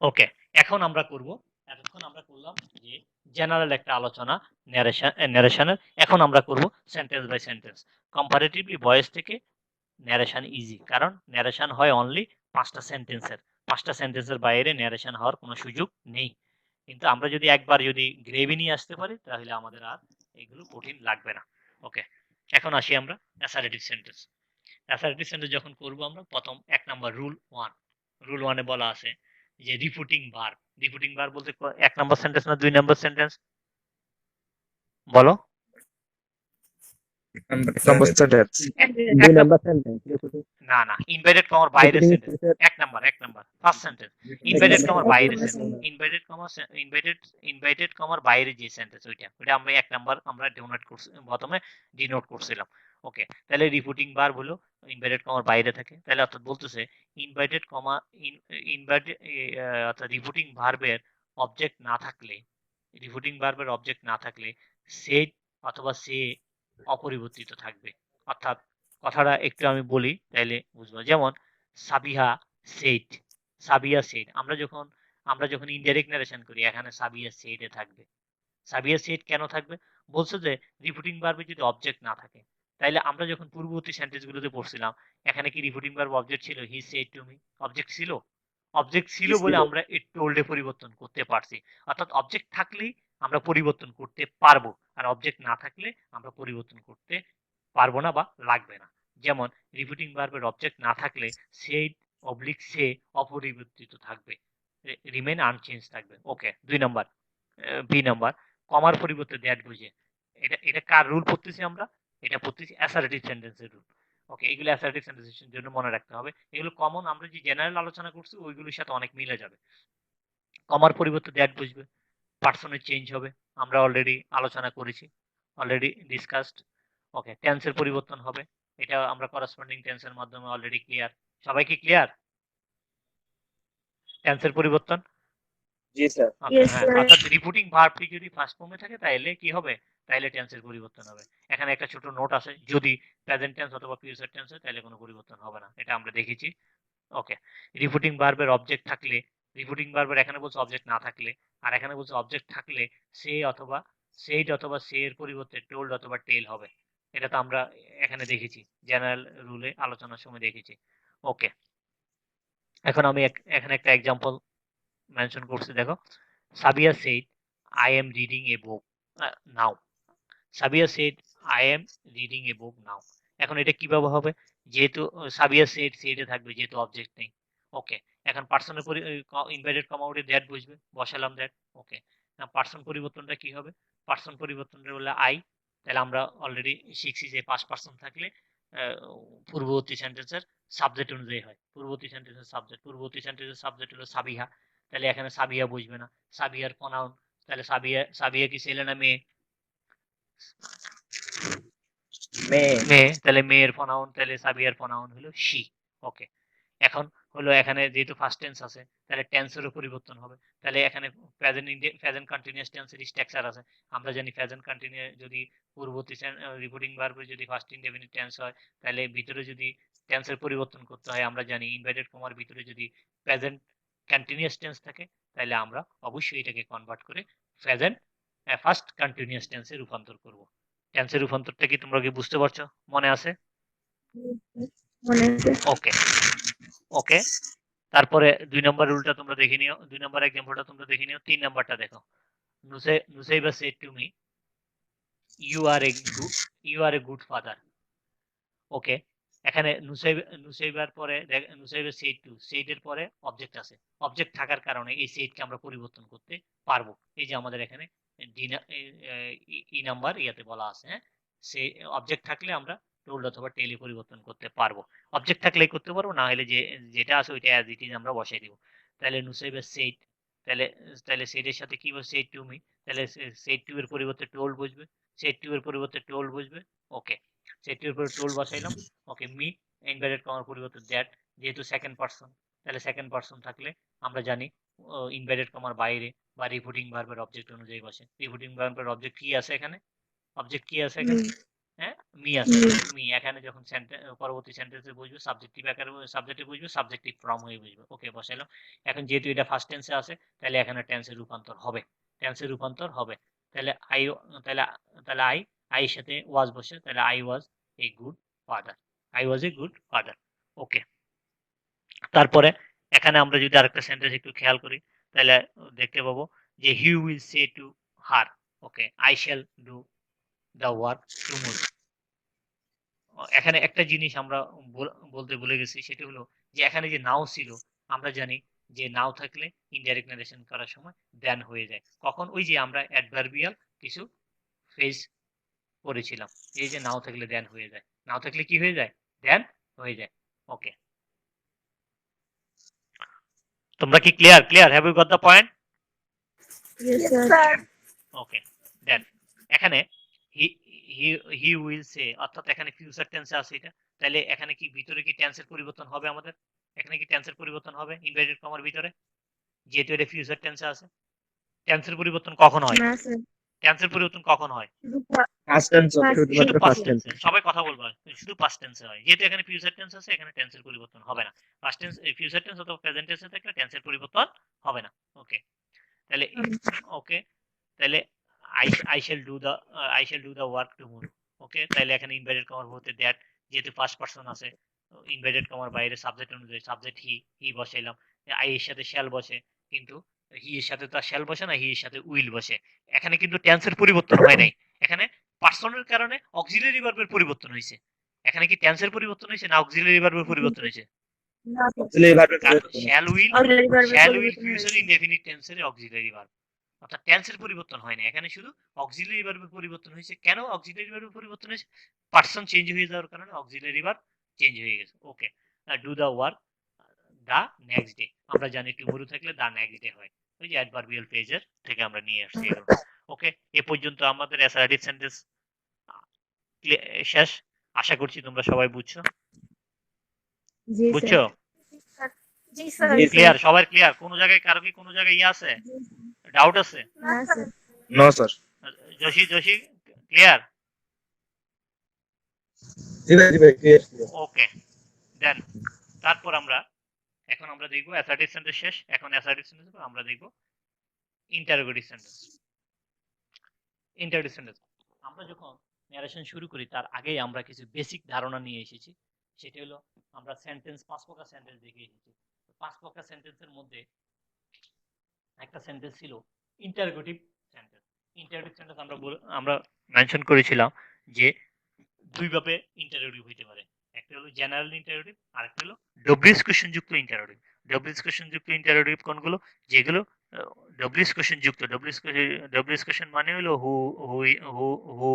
Speaker 1: ওকে, এখন আমরা করব, এতক্ষণ আমরা করলাম যে জেনারেল একটা আলোচনা ন্যারেশনের। এখন আমরা করব sentence by sentence. Comparatively voice থেকে ন্যারেশন ইজি, কারণ ন্যারেশন হয় অনলি 5টা সেন্টেন্সের বাইরে ন্যারেশন হওয়ার কোনো সুযোগ নেই। কিন্তু আমরা যদি একবার যদি গ্রেভি নিয়ে আসতে পারি তাহলে আমাদের আর এগুলো কঠিন লাগবে না। ওকে, এখন আসি আমরা অ্যাসারেটিভ সেন্টেন্স। অ্যাসারেটিভ সেন্টেন্স যখন করব আমরা প্রথম 1 নাম্বার রুল 1 এ বলা আছে যে রিফুটিং ভার্ব বলতে 1 নাম্বার সেন্টেন্স না 2 নাম্বার সেন্টেন্স, বলো? না না, ইনভার্টেড কমার বাইরে sentence, 1 number first sentence, inverted কমার বাইরে সেন্টেন্স, ইনভার্টেড কমার বাইরে যে সেন্টেন্স ওইটা আমরা 1 নাম্বার আমরা প্রথমে ডিনোট করছিলাম। ওকে, তাহলে রিফুটিং ভার্ব হলো ইনভার্টেড কমার বাইরে থাকে, তাহলে অর্থাৎ বলতেছে ইনভার্টেড কমা অর্থাৎ রিফুটিং ভার্বের অবজেক্ট না থাকলে সেড অথবা সে অপরিবর্তিত থাকবে। অর্থাৎ কথাটা একটু আমি বলি তাইলে বুঝবো। যেমন সাবিহা সেড, আমরা যখন ইনডাইরেক্ট নারেশন করি এখানে সাবিহা সেড এ থাকবে। সাবিহা সেড কেন থাকবে? বলছে যে রিপোর্টিং ভার্বে যদি অবজেক্ট না থাকে, তাইলে আমরা যখন পূর্ববর্তী সেন্টেন্স গুলোতে পড়ছিলাম এখানে কি রিপোর্টিং ভার্ব অবজেক্ট ছিল? হি সেড টু মি, অবজেক্ট ছিল বলে আমরা এই টোল্ডে পরিবর্তন করতে পারছি। অর্থাৎ অবজেক্ট থাকলেই আমরা পরিবর্তন করতে পারবো, আর অবজেক্ট না থাকলে আমরা পরিবর্তন করতে পারবো না বা লাগবে না। যেমন রিপিটিং ভার্বের অবজেক্ট না থাকলে সেড সে অপরিবর্তিত থাকবে, রিমেইন আনচেঞ্জ থাকবে। ওকে, 2 নাম্বার বি নাম্বার, কমার পরিবর্তে দ্যাট বুঝে। এটা কার রুল পড়তেছি আমরা? এটা পড়তেছি অ্যাসারেটিভ সেন্টেন্সের রুল। ওকে, এগুলো অ্যাসারেটিভ সেন্টেন্সের জন্য মনে রাখতে হবে। এগুলো কমন, আমরা যে জেনারেল আলোচনা করছি ওইগুলোর সাথে অনেক মিলে যাবে। কমার পরিবর্তে দ্যাট বুঝবে, পার্সনের চেঞ্জ হবে, আমরা অলরেডি আলোচনা করেছি, অলরেডি ডিসকাসড। ওকে, টেন্সের পরিবর্তন হবে, এটা আমরা করেসপন্ডিং টেন্সের মাধ্যমে অলরেডি ক্লিয়ার। সবাই কি ক্লিয়ার? টেন্সের পরিবর্তন?
Speaker 2: জি স্যার।
Speaker 1: হ্যাঁ, অর্থাৎ রিপোর্টিং ভার্বটি যদি ফার্স্ট ফর্মে থাকে তাহলে কি হবে? তাহলে টেন্সের পরিবর্তন হবে। এখানে একটা ছোট নোট আছে, যদি প্রেজেন্ট টেন্স অথবা ফিউচার টেন্স হয় তাহলে কোনো পরিবর্তন হবে না, এটা আমরা দেখেছি। ওকে, রিপোর্টিং ভার্বের অবজেক্ট থাকলে, রিপোর্টিং ভার্বের এখানে বলছে অবজেক্ট না থাকলে, আর এখানে বলছে অবজেক্ট থাকলে সে অথবা সেইড অথবা সে এর পরিবর্তে টোল্ড অথবা টেল হবে। এটা তো আমরা এখানে দেখেছি, জেনারেল রুলে আলোচনার সময় দেখেছি। ওকে, এখন আমি এখানে একটা এক্সাম্পল মেনশন করছি, দেখো। Sabiya said I am reading a book now. Sabiya said I am reading a book now. এখন এটা কিভাবে হবে, যেহেতু সাবিয়া সেড সেডে থাকবে, যেহেতু অবজেক্ট নেই। ওকে, এখন পার্সনের ইনভার্টেড কমা উঠে দ্যাট বুঝবে, বসালাম দ্যাট। ওকে, না পার্সন পরিবর্তনটা কি হবে, পার্সন পরিবর্তনটা বলে আই, তাহলে আমরা অলরেডি শিখছি যে পাস্ট পার্সন থাকলে পূর্ববর্তী সেন্টেন্সের সাবজেক্ট অনুযায়ী হয়। পূর্ববর্তী সেন্টেন্সের সাবজেক্ট হলো সাবিহা, তাহলে এখানে সাবিহা বুঝবে না। সাবিহার প্রনাউন, তাহলে সাবিয়া কি ছেলে না মেয়ে? মেয়ে, তাহলে মেয়ের প্রনাউন, তাহলে সাবিয়ার প্রনাউন হলো শি। ওকে, এখন হলো এখানে যেহেতু ফার্স্ট টেন্স আছে তাহলে টেন্সেরও পরিবর্তন হবে। তাহলে এখানে প্রেজেন্ট কন্টিনিউয়াস টেন্সের স্ট্রাকচার আছে। আমরা জানি প্রেজেন্ট কন্টিনিউয়াস যদি পূর্ববর্তী রিপোর্টিং ভার্বে যদি ফার্স্ট ইনডেফিনিট টেন্স হয়, তাহলে ভিতরে যদি টেন্সের পরিবর্তন করতে হয়, আমরা জানি ইনভার্টেড কমার ভিতরে যদি প্রেজেন্ট কন্টিনিউয়াস টেন্স থাকে, তাহলে আমরা অবশ্যই এটাকে কনভার্ট করে প্রেজেন্ট ফার্স্ট কন্টিনিউয়াস টেন্সে রূপান্তর করব। টেন্সের রূপান্তরটা কি তোমরা কি বুঝতে পারছো, মনে আছে?
Speaker 4: মনে আছে।
Speaker 1: ওকে, ওকে, তারপরে 2 নম্বর রুলটা তোমরা দেখে নিও, 2 নম্বর এক্সাম্পলটা তোমরা দেখে নিও। 3 নাম্বারটা দেখো। Nusaiba said to me you are a good father. ওকে, এখানে নুসাইবার পরে নুসাইবা said to, said এর পরে অবজেক্ট আছে। অবজেক্ট থাকার কারণে এই said কে আমরা পরিবর্তন করতে পারবো। এই যে আমাদের এখানে ই নাম্বার ইয়াতে বলা আছে, হ্যাঁ, সে অবজেক্ট থাকলে আমরা টোল্ড অথবা টেলে পরিবর্তন করতে পারবো। অবজেক্ট থাকলেই করতে পারবো, না হলে যেটা আছে ওইটা অ্যাজ ইট ইজ আমরা বসাই দিব। তাহলে নুসাইবা said, তাহলে তাহলে said এর সাথে কি বসে said to me, তাহলে said to এর পরিবর্তে টোল্ড বসবে, said to এর পরিবর্তে টোল্ড বসবে। ওকে, said to এর পরে টোল্ড বসাইলাম। ওকে, মি ইনভার্টেড কমার পরিবর্তে দ্যাট, যেহেতু সেকেন্ড পারসন, তাহলে সেকেন্ড পারসন থাকলে আমরা জানি ইনভার্টেড কমার বাইরে বা রিপোর্টিং ভার্বের অবজেক্ট অনুযায়ী বসে। রিপোর্টিং ভার্বের অবজেক্ট কি আছে এখানে, অবজেক্ট কি আছে এখানে, হ্যাঁ, মি আছে। মি এখানে যখন পরবর্তী সেন্টেন্সে বুঝবে, সাবজেক্টিভ আকারে সাবজেক্টে বুঝবে, সাবজেক্টিভ ফর্ম হয়ে বুঝবে। ওকে, বসাইলাম। এখন যেহেতু এটা ফার্স্ট টেন্সে আছে, তাহলে এখানে টেন্সের রূপান্তর হবে, টেন্সের রূপান্তর হবে। তাহলে তাহলে তাহলে আইয়ের সাথে ওয়াজ বসে, তাহলে I was a good father, I was a good father. Okay, তারপরে এখানে আমরা যদি আরেকটা সেন্টেন্স একটু খেয়াল করি, তাহলে দেখতে পাবো যে he will say to her, okay, I shall do the work tomorrow. এখানে একটা জিনিস আমরা বলতে ভুলে গেছি, সেটা হলো যে এখানে যে নাও ছিল, আমরা জানি যে নাও থাকলে ইনডাইরেক্ট নারেশন করার সময় দেন হয়ে যায়। কখন? ওই যে আমরা অ্যাডভার্বিয়াল কিছু ফেজ করেছিলাম, এই যে নাও থাকলে দেন হয়ে যায়, নাও থাকলে কি হয়ে যায়, দেন হয়ে যায়। ওকে, তোমরা কি clear have you got the point?
Speaker 4: Yes, sir.
Speaker 1: Okay, then এখানে হি উইল সে, অর্থাৎ এখানে ফিউচার টেন্সে আছে এটা, তাহলে এখানে কি ভিতরে কি টেন্সের পরিবর্তন হবে আমাদের? এখানে কি টেন্সের পরিবর্তন হবে ইনভার্টেড কমার ভিতরে, যেহেতু এটা ফিউচার টেন্সে আছে? টেন্সের পরিবর্তন কখন হয়?
Speaker 4: না স্যার,
Speaker 1: টেন্সের পরিবর্তন কখন হয়?
Speaker 3: Past tense হবে।
Speaker 1: শুধু
Speaker 2: শুধুমাত্র
Speaker 1: পাস্ট
Speaker 2: ফার্স্ট টেন্স।
Speaker 1: টেন্সে, সবাই কথা বলবা, শুধু পাস্ট টেন্সে হয়। যেহেতু এখানে ফিউচার টেন্স আছে, এখানে টেন্সের পরিবর্তন হবে না। পাস্ট টেন্স, ফিউচার টেন্স অথবা প্রেজেন্ট টেন্সে থাকলে টেন্সের পরিবর্তন হবে না। ওকে, তাহলে ওকে, তাহলে I shall do the work tomorrow. Okay, তাহলে এখানে ইনভার্টেড কমার বলতে দ্যাট, যেহেতু ফার্স্ট পারসন আছে, ইনভার্টেড কমার বাইরে সাবজেক্ট অনুযায়ী সাবজেক্ট হি বসাইলাম। আই এর সাথে শ্যাল বসে, কিন্তু হি এর সাথে তো শ্যাল বসে না, হি এর সাথে উইল বসে। এখানে কিন্তু টেন্সের পরিবর্তন হয় নাই, এখানে পার্সনের কারণে অক্সিলারি ভার্বের পরিবর্তন হয়েছে। এখানে কি টেন্সের পরিবর্তন হয়েছে না অক্সিলারি ভার্বের পরিবর্তন হয়েছে?
Speaker 3: Auxiliary verb এর পরিবর্তন।
Speaker 1: শ্যাল উইল
Speaker 4: Auxiliary verb এর
Speaker 1: শ্যাল উইল
Speaker 4: পরিবর্তন
Speaker 1: ফিউচার
Speaker 4: হয়েছে।
Speaker 1: ইনডেফিনিট টেন্সের অক্সিলারি ভার্ব, অর্থাৎ টেন্সের পরিবর্তন হয় না, এখানে শুধু অক্সিলারি ভার্বের পরিবর্তন হয়েছে। কেন অক্সিলারি ভার্বের পরিবর্তন হয়েছে? পার্সন চেঞ্জ হয়ে যাওয়ার কারণে অক্সিলারি ভার্ব চেঞ্জ হয়ে গেছে। Okay, do the work the next day, আমরা জানি টুমরো থাকলে দা নেক্সট ডে হয়, ওই যে অ্যাডভার্বিয়াল ফ্রেজের থেকে আমরা নিয়ে আসছি এগুলো। ওকে, এ পর্যন্ত আমাদের অ্যাসার্টিভ সেন্টেন্স শেষ। আশা করছি তোমরা সবাই বুঝছো,
Speaker 4: জি
Speaker 1: বুঝছো?
Speaker 4: স্যার। জি স্যার।
Speaker 1: ক্লিয়ার, সবার ক্লিয়ার? কোনো জায়গায় কারো কি কোনো জায়গায় ইয়ে আছে, ডাউট আছে?
Speaker 4: না sir.
Speaker 3: No, sir.
Speaker 1: Joshi clear?
Speaker 2: জি ভাই clear.
Speaker 1: ওকে, দেন তারপর এখন আমরা দেখব অ্যাসার্টিভ সেন্টেন্স শেষ। এখন অ্যাসার্টিভ সেন্টেন্স আমরা দেখব ইন্টারোগেটিভ সেন্টেন্স। ইন্টারোগেটিভ সেন্টেন্স আমরা যখন ন্যারেশন শুরু করি তার আগেই আমরা কিছু বেসিক ধারণা নিয়ে এসেছি। সেটা হলো আমরা সেন্টেন্স 5 প্রকার সেন্টেন্স দেখে এসেছি। 5 প্রকার সেন্টেন্সের মধ্যে একটা সেন্টেন্স ছিল ইন্টারোগেটিভ সেন্টেন্স। ইন্টারোগেটিভ সেন্টেন্স আমরা মেনশন করেছিলাম যে দুই ভাবে ইন্টারোগেটিভ হইতে পারে। একটা হলো জেনারেল ইন্টারোগেটিভ আর একটা হলো ডব্লিউএস কোশ্চেন যুক্ত ইন্টারোগেটিভ। ডব্লিউএস কোশ্চেন যুক্ত ইন্টারোগেটিভ কোনগুলো? যেগুলো ডব্লিউএস কোশ্চেন যুক্ত। ডব্লিউএস কোশ্চেন মানে হলো হু, হু, হু,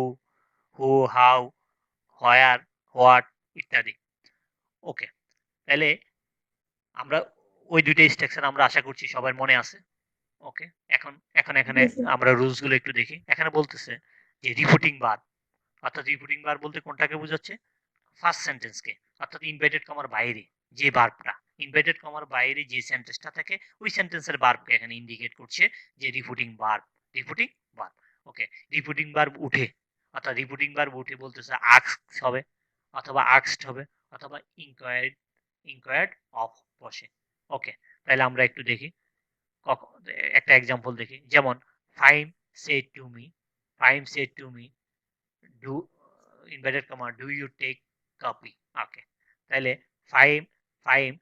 Speaker 1: হু, হাউ, হোয়ার, হোয়াট ইত্যাদি। ওকে, তাহলে আমরা ওই দুইটা স্ট্রাকচার আমরা আশা করছি সবার মনে আছে। ওকে, এখন এখানে
Speaker 4: জি স্যার।
Speaker 1: আমরা রুলস গুলো একটু দেখি। এখানে বলতেছে যে রিপোর্টিং ভার্ব, অর্থাৎ রিপোর্টিং ভার্ব বলতে কোনটাকে বোঝাচ্ছে? ফার্স্ট সেন্টেন্সকে, অর্থাৎ ইনভার্টেড কমার বাইরে যে ভার্বটা, ইনভার্টেড কমার বাইরে যে সেন্টেন্সটা থাকে ওই সেন্টেন্সের ভার্বকে এখানে ইন্ডিকেট করছে যে রিপোর্টিং ভার্ব। রিপোর্টিং ভার্ব, ওকে। রিপোর্টিং ভার্ব উঠে, অর্থাৎ রিপোর্টিং ভার্ব উঠে বলতেছে আস্কড হবে, অথবা আস্কড হবে, অথবা ইনকোয়ার্ড অফ বসে। ওকে, তাহলে আমরা একটু দেখি, একটা এক্সাম্পল দেখি। যেমন Faim said to me, Faim said to me do, inverted comma, do you take copy. Okay, তাহলে ফাইম ফাইম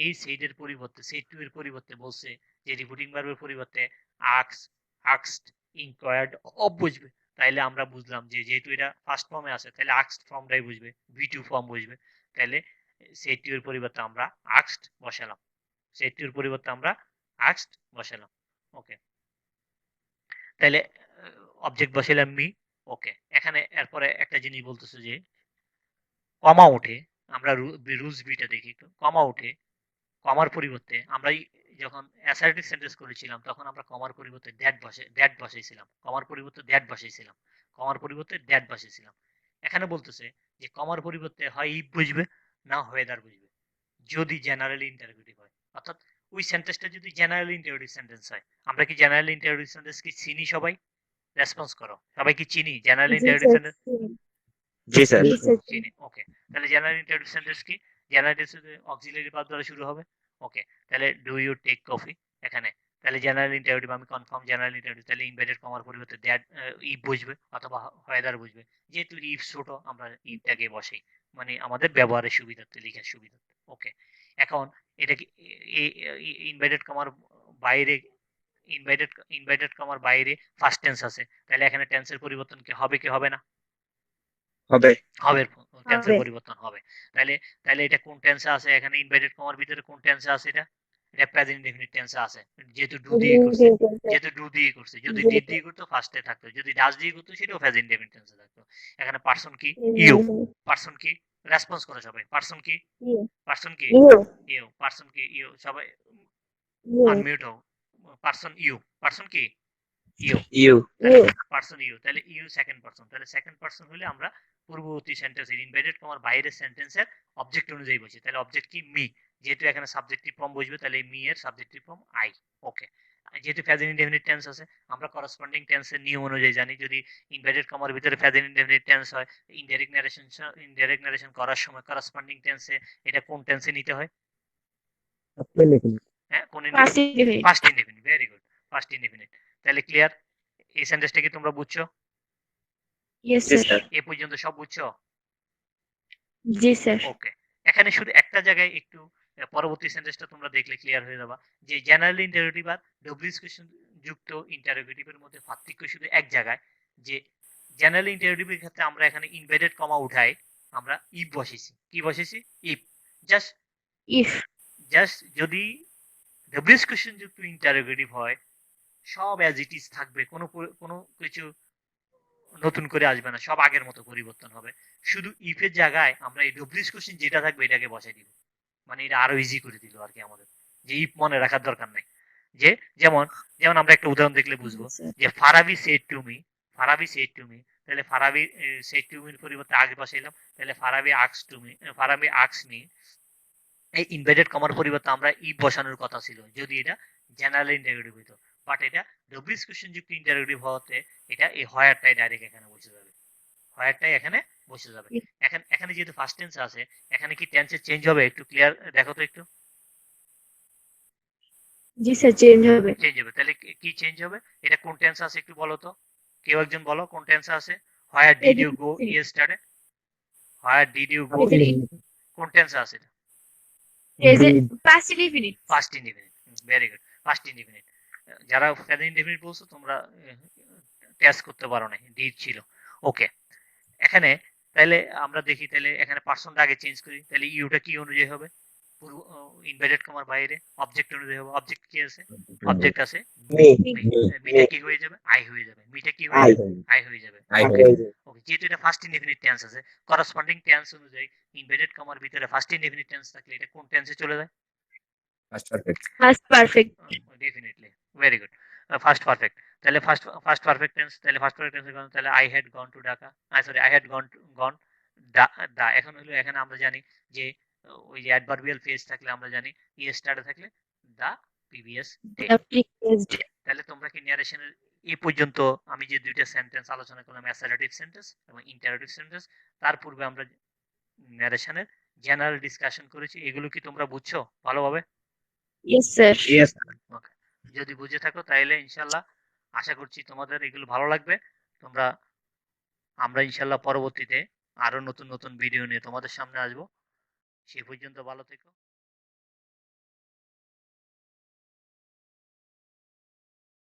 Speaker 1: এই সেডের পরিবর্তে, সেড টু এর পরিবর্তে বলছে যে রিপোর্টিং ভার্বের পরিবর্তে আস্কড, ইনকোয়ার্ড অফ বুঝবে। তাইলে আমরা বুঝলাম যে যেহেতু এটা ফার্স্ট ফর্মে আছে তাহলে আস্কড ফর্মটাই বুঝবে, ভি টু ফর্ম বুঝবে। তাহলে সেড টু এর পরিবর্তে আমরা আস্কড বসালাম, সেড টু এর পরিবর্তে আমরা আস্কড বসালাম। ওকে, তাহলে অবজেক্ট বসালাম মি। ওকে, এখানে এরপরে একটা জিনিস বলতেছে যে কমা উঠে, আমরা রুলস বিটা দেখি একটু। কমা উঠে, কমার পরিবর্তে আমরা যখন অ্যাসার্টিভ সেন্টেন্স করেছিলাম তখন আমরা কমার পরিবর্তে দ্যাট বসাইছিলাম, কমার পরিবর্তে দ্যাট বসাইছিলাম, কমার পরিবর্তে দ্যাট বসাইছিলাম। এখানে বলতেছে যে কমার পরিবর্তে হয় ইফ বুঝবে, না ওয়েদার বুঝবে, যদি জেনারেলি ইন্টারোগেটিভ হয়। অর্থাৎ ওই সেন্টেন্সটা যদি জেনারেলি ইন্টারোগেটিভ সেন্টেন্স হয়। আমরা কি জেনারেলি ইন্টারোগেটিভ সেন্টেন্স কি চিনি? সবাই রেসপন্স করো, সবাই কি চিনি জেনারেলি
Speaker 4: জি
Speaker 1: ইন্টারোগেটিভ
Speaker 4: স্যার।
Speaker 1: সেন্টেন্স?
Speaker 3: জি স্যার।
Speaker 4: জি স্যার।
Speaker 1: চিনি। ওকে, তাহলে জেনারেল ইন্টারোগেটিভ সেন্টেন্স কি? জেনারেল অক্সিলারি ভার্ব দ্বারা শুরু হবে। ওকে, তাহলে ডু ইউ টেক কফি এখানে, তাহলে জেনারেল ইন্টারোগেটিভ আমি কনফার্ম জেনারেল ইন্টারোগেটিভ, তাহলে ইনভার্টেড কমার পরিবর্তে দ্যাট ইফ বুঝবে অথবা ওয়েদার বুঝবে। যেহেতু ইফ ছোট আমরা ইফটাকে বসাই, মানে আমাদের ব্যবহারের সুবিধার্থে, লেখার সুবিধার্থে। ওকে, এখন এটা কি ইনভার্টেড কমার বাইরে, ইনভার্টেড কমার বাইরে ফার্স্ট টেন্স আছে, তাহলে এখানে টেন্সের পরিবর্তন কি হবে কি হবে না?
Speaker 3: হবে।
Speaker 1: হবে, টেন্সের
Speaker 4: হবে।
Speaker 1: পরিবর্তন হবে। তাহলে তাহলে এটা কোন টেন্সে আছে? এখানে ইনভার্টেড কমার ভিতরে কোন টেন্সে আছে? এটা প্রেজেন্ট ইনডেফিনিট টেন্সে আছে, যেহেতু ডু দিয়ে করছে, যেহেতু ডু দিয়ে করছে। যদি ডিড দিয়ে করতো ফার্স্টে থাকতো, যদি ডাজ দিয়ে করতো সেটাও প্রেজেন্ট ইনডেফিনিট টেন্সে থাকতো। এখানে পারসন কি? ইউ। পারসন কি? রেসপন্স করে সবাই। পারসন কি? পারসন কি? ইউ। পারসন কি? ইউ। সবাই আনমিউট হও। Person you. পারসন কি? ইউ।
Speaker 3: ইউ।
Speaker 1: পারসন ইউ, তাহলে ইউ সেকেন্ড পারসন। তাহলে সেকেন্ড পারসন হলে আমরা পূর্ববর্তী সেন্টেন্সের ইনভার্টেড কমার বাইরের সেন্টেন্সের অবজেক্ট অনুযায়ী বসি। তাহলে অবজেক্ট কি? মি। যেহেতু এখানে সাবজেক্টিভ ফর্ম বসবে তাহলে মি এর সাবজেক্টিভ ফর্ম আই। ওকে, যেহেতু প্রেজেন্ট ইনডেফিনিট টেন্স আছে আমরা করসপন্ডিং টেন্সের নিয়ম অনুযায়ী জানি, যদি ইনভার্টেড কমার ভিতরে প্রেজেন্ট ইনডেফিনিট টেন্স হয়, ইনডাইরেক্ট নারেশন করার সময় করসপন্ডিং টেন্সে এটা কোন টেন্সে নিতে হয়? হ্যাঁ, কোন? First indefinite. Very good, first indefinite. তাহলে ক্লিয়ার? এই সেন্টেন্সটা কি তোমরা বুঝছো?
Speaker 4: ইয়েস
Speaker 3: জি
Speaker 4: স্যার।
Speaker 3: স্যার।
Speaker 1: এ পর্যন্ত সব বুঝছো?
Speaker 4: জি স্যার।
Speaker 1: ওকে, এখানে শুধু একটা জায়গায় একটু পরবর্তী সেন্টেন্সটা তোমরা দেখলে ক্লিয়ার হয়ে যাবে যে জেনারেল ইন্টারোগেটিভ আর ডব্লিউএস কোশ্চেন যুক্ত ইন্টারোগেটিভের মধ্যে পার্থক্য শুধু এক জায়গায়, যে জেনারেল ইন্টারোগেটিভের ক্ষেত্রে আমরা এখানে ইনভার্টেড কমা উঠাই আমরা ইফ বসেছি। কি বসেছি? ইফ। Just
Speaker 4: if.
Speaker 1: যদি ডব্লিউএস কোশ্চেন যুক্ত ইন্টারোগেটিভ হয় সব অ্যাজ ইট ইজ থাকবে, কোনো কিছু নতুন করে আসবে না, সব আগের মতো পরিবর্তন হবে। শুধু ইফের জায়গায় আমরা এই ডব্লিউএস কোশ্চেন যেটা থাকবে এটাকে বসাই দিব, মানে এটা আরো ইজি করে দিল আর কি আমাদের, যে ইফ মনে রাখার দরকার নাই। যে যেমন যেমন আমরা একটা উদাহরণ দেখলে বুঝবো যে Farabi said to me, Farabi said to me, তাহলে ফারাবি সেড টু মির পরিবর্তে আগে বসাইলাম, তাহলে Farabi asks to me, Farabi asks me. এই ইনভার্টেড কমার পরিবর্তে আমরা ইফ বসানোর কথা ছিল যদি এটা জেনারেল ইন্টারোগেটিভ হইতো, বাট এটা ডব্লিউএস কোশ্চেন যুক্ত ইন্টারোগেটিভ হওয়াতে এটা এই হোয়ারটাই ডাইরেক্ট এখানে বসে যাবে, হোয়ারটাই এখানে বসে যাবে। এখানে যেহেতু ফার্স্ট টেন্স আছে, এখানে কি টেন্সের চেঞ্জ হবে একটু ক্লিয়ার দেখো তো একটু।
Speaker 4: জি স্যার, চেঞ্জ হবে।
Speaker 1: চেঞ্জ হবে, তাহলে কি চেঞ্জ হবে? এটা কোন টেন্স আছে একটু বলো তো, কেউ একজন বলো কোন টেন্স আছে? Where did you go yesterday, where did you go, কোন টেন্স আছে এটা?
Speaker 4: Present past indefinite.
Speaker 1: First indefinite, very good, first indefinite. যারা প্রেজেন্ট ইনডিফিনিট বলছো তোমরা টেস্ট করতে পারো না, ডিড ছিল। ওকে, এখানে তাহলে আমরা দেখি, তাহলে এখানে পার্সনটা আগে চেঞ্জ করি, তাহলে ইউটা কি অনুযায়ী হবে? ইনভার্টেড কমার বাইরে অবজেক্ট অনুযায়ী হবে। অবজেক্ট কি আছে? অবজেক্ট আছে
Speaker 2: Me.
Speaker 1: মিটা কি হয়ে যাবে? আই হয়ে যাবে। মিটা কি হয়ে
Speaker 2: I.
Speaker 1: যাবে? আই হয়ে যাবে।
Speaker 3: I
Speaker 2: Okay.
Speaker 1: ওকে, যেহেতু এটা ফার্স্ট ইনডিফিনিট টেন্স আছে, করসপন্ডিং টেন্স অনুযায়ী ইনভার্টেড কমার ভিতরে ফার্স্ট ইনডিফিনিট টেন্স থাকলে এটা কোন টেন্সে চলে যায়?
Speaker 3: Past perfect.
Speaker 4: Past perfect.
Speaker 1: Definitely, very good, first perfect. তাহলে ফার্স্ট পারফেক্ট টেন্স, তাহলে ফার্স্ট পারফেক্ট টেন্সের কারণে তাহলে I had gone to Dhaka, sorry I had gone the. এখন হলো এখানে আমরা জানি যে ওই যে অ্যাডভার্বিয়াল ফেজ থাকলে আমরা জানি ইয়েস্টারডে থাকলে দা প্রিভিয়াস ডে। তাহলে তোমরা কি ন্যারেশনের এই পর্যন্ত আমি যে দুইটা সেন্টেন্স আলোচনা করলাম, অ্যাসার্টিভ সেন্টেন্স এবং ইন্টারেটিভ সেন্টেন্স, তার পূর্বে আমরা ন্যারেশনের জেনারেল ডিসকাশন করেছি, এগুলো কি তোমরা বুঝছো ভালোভাবে?
Speaker 4: Yes sir.
Speaker 3: Yes.
Speaker 1: ওকে, যদি বুঝে থাকো তাহলে ইনশাল্লাহ আশা করছি তোমাদের এগুলো ভালো লাগবে। আমরা ইনশাল্লাহ পরবর্তীতে আরো নতুন নতুন ভিডিও নিয়ে তোমাদের সামনে আসবো। সে পর্যন্ত ভালো থেকো।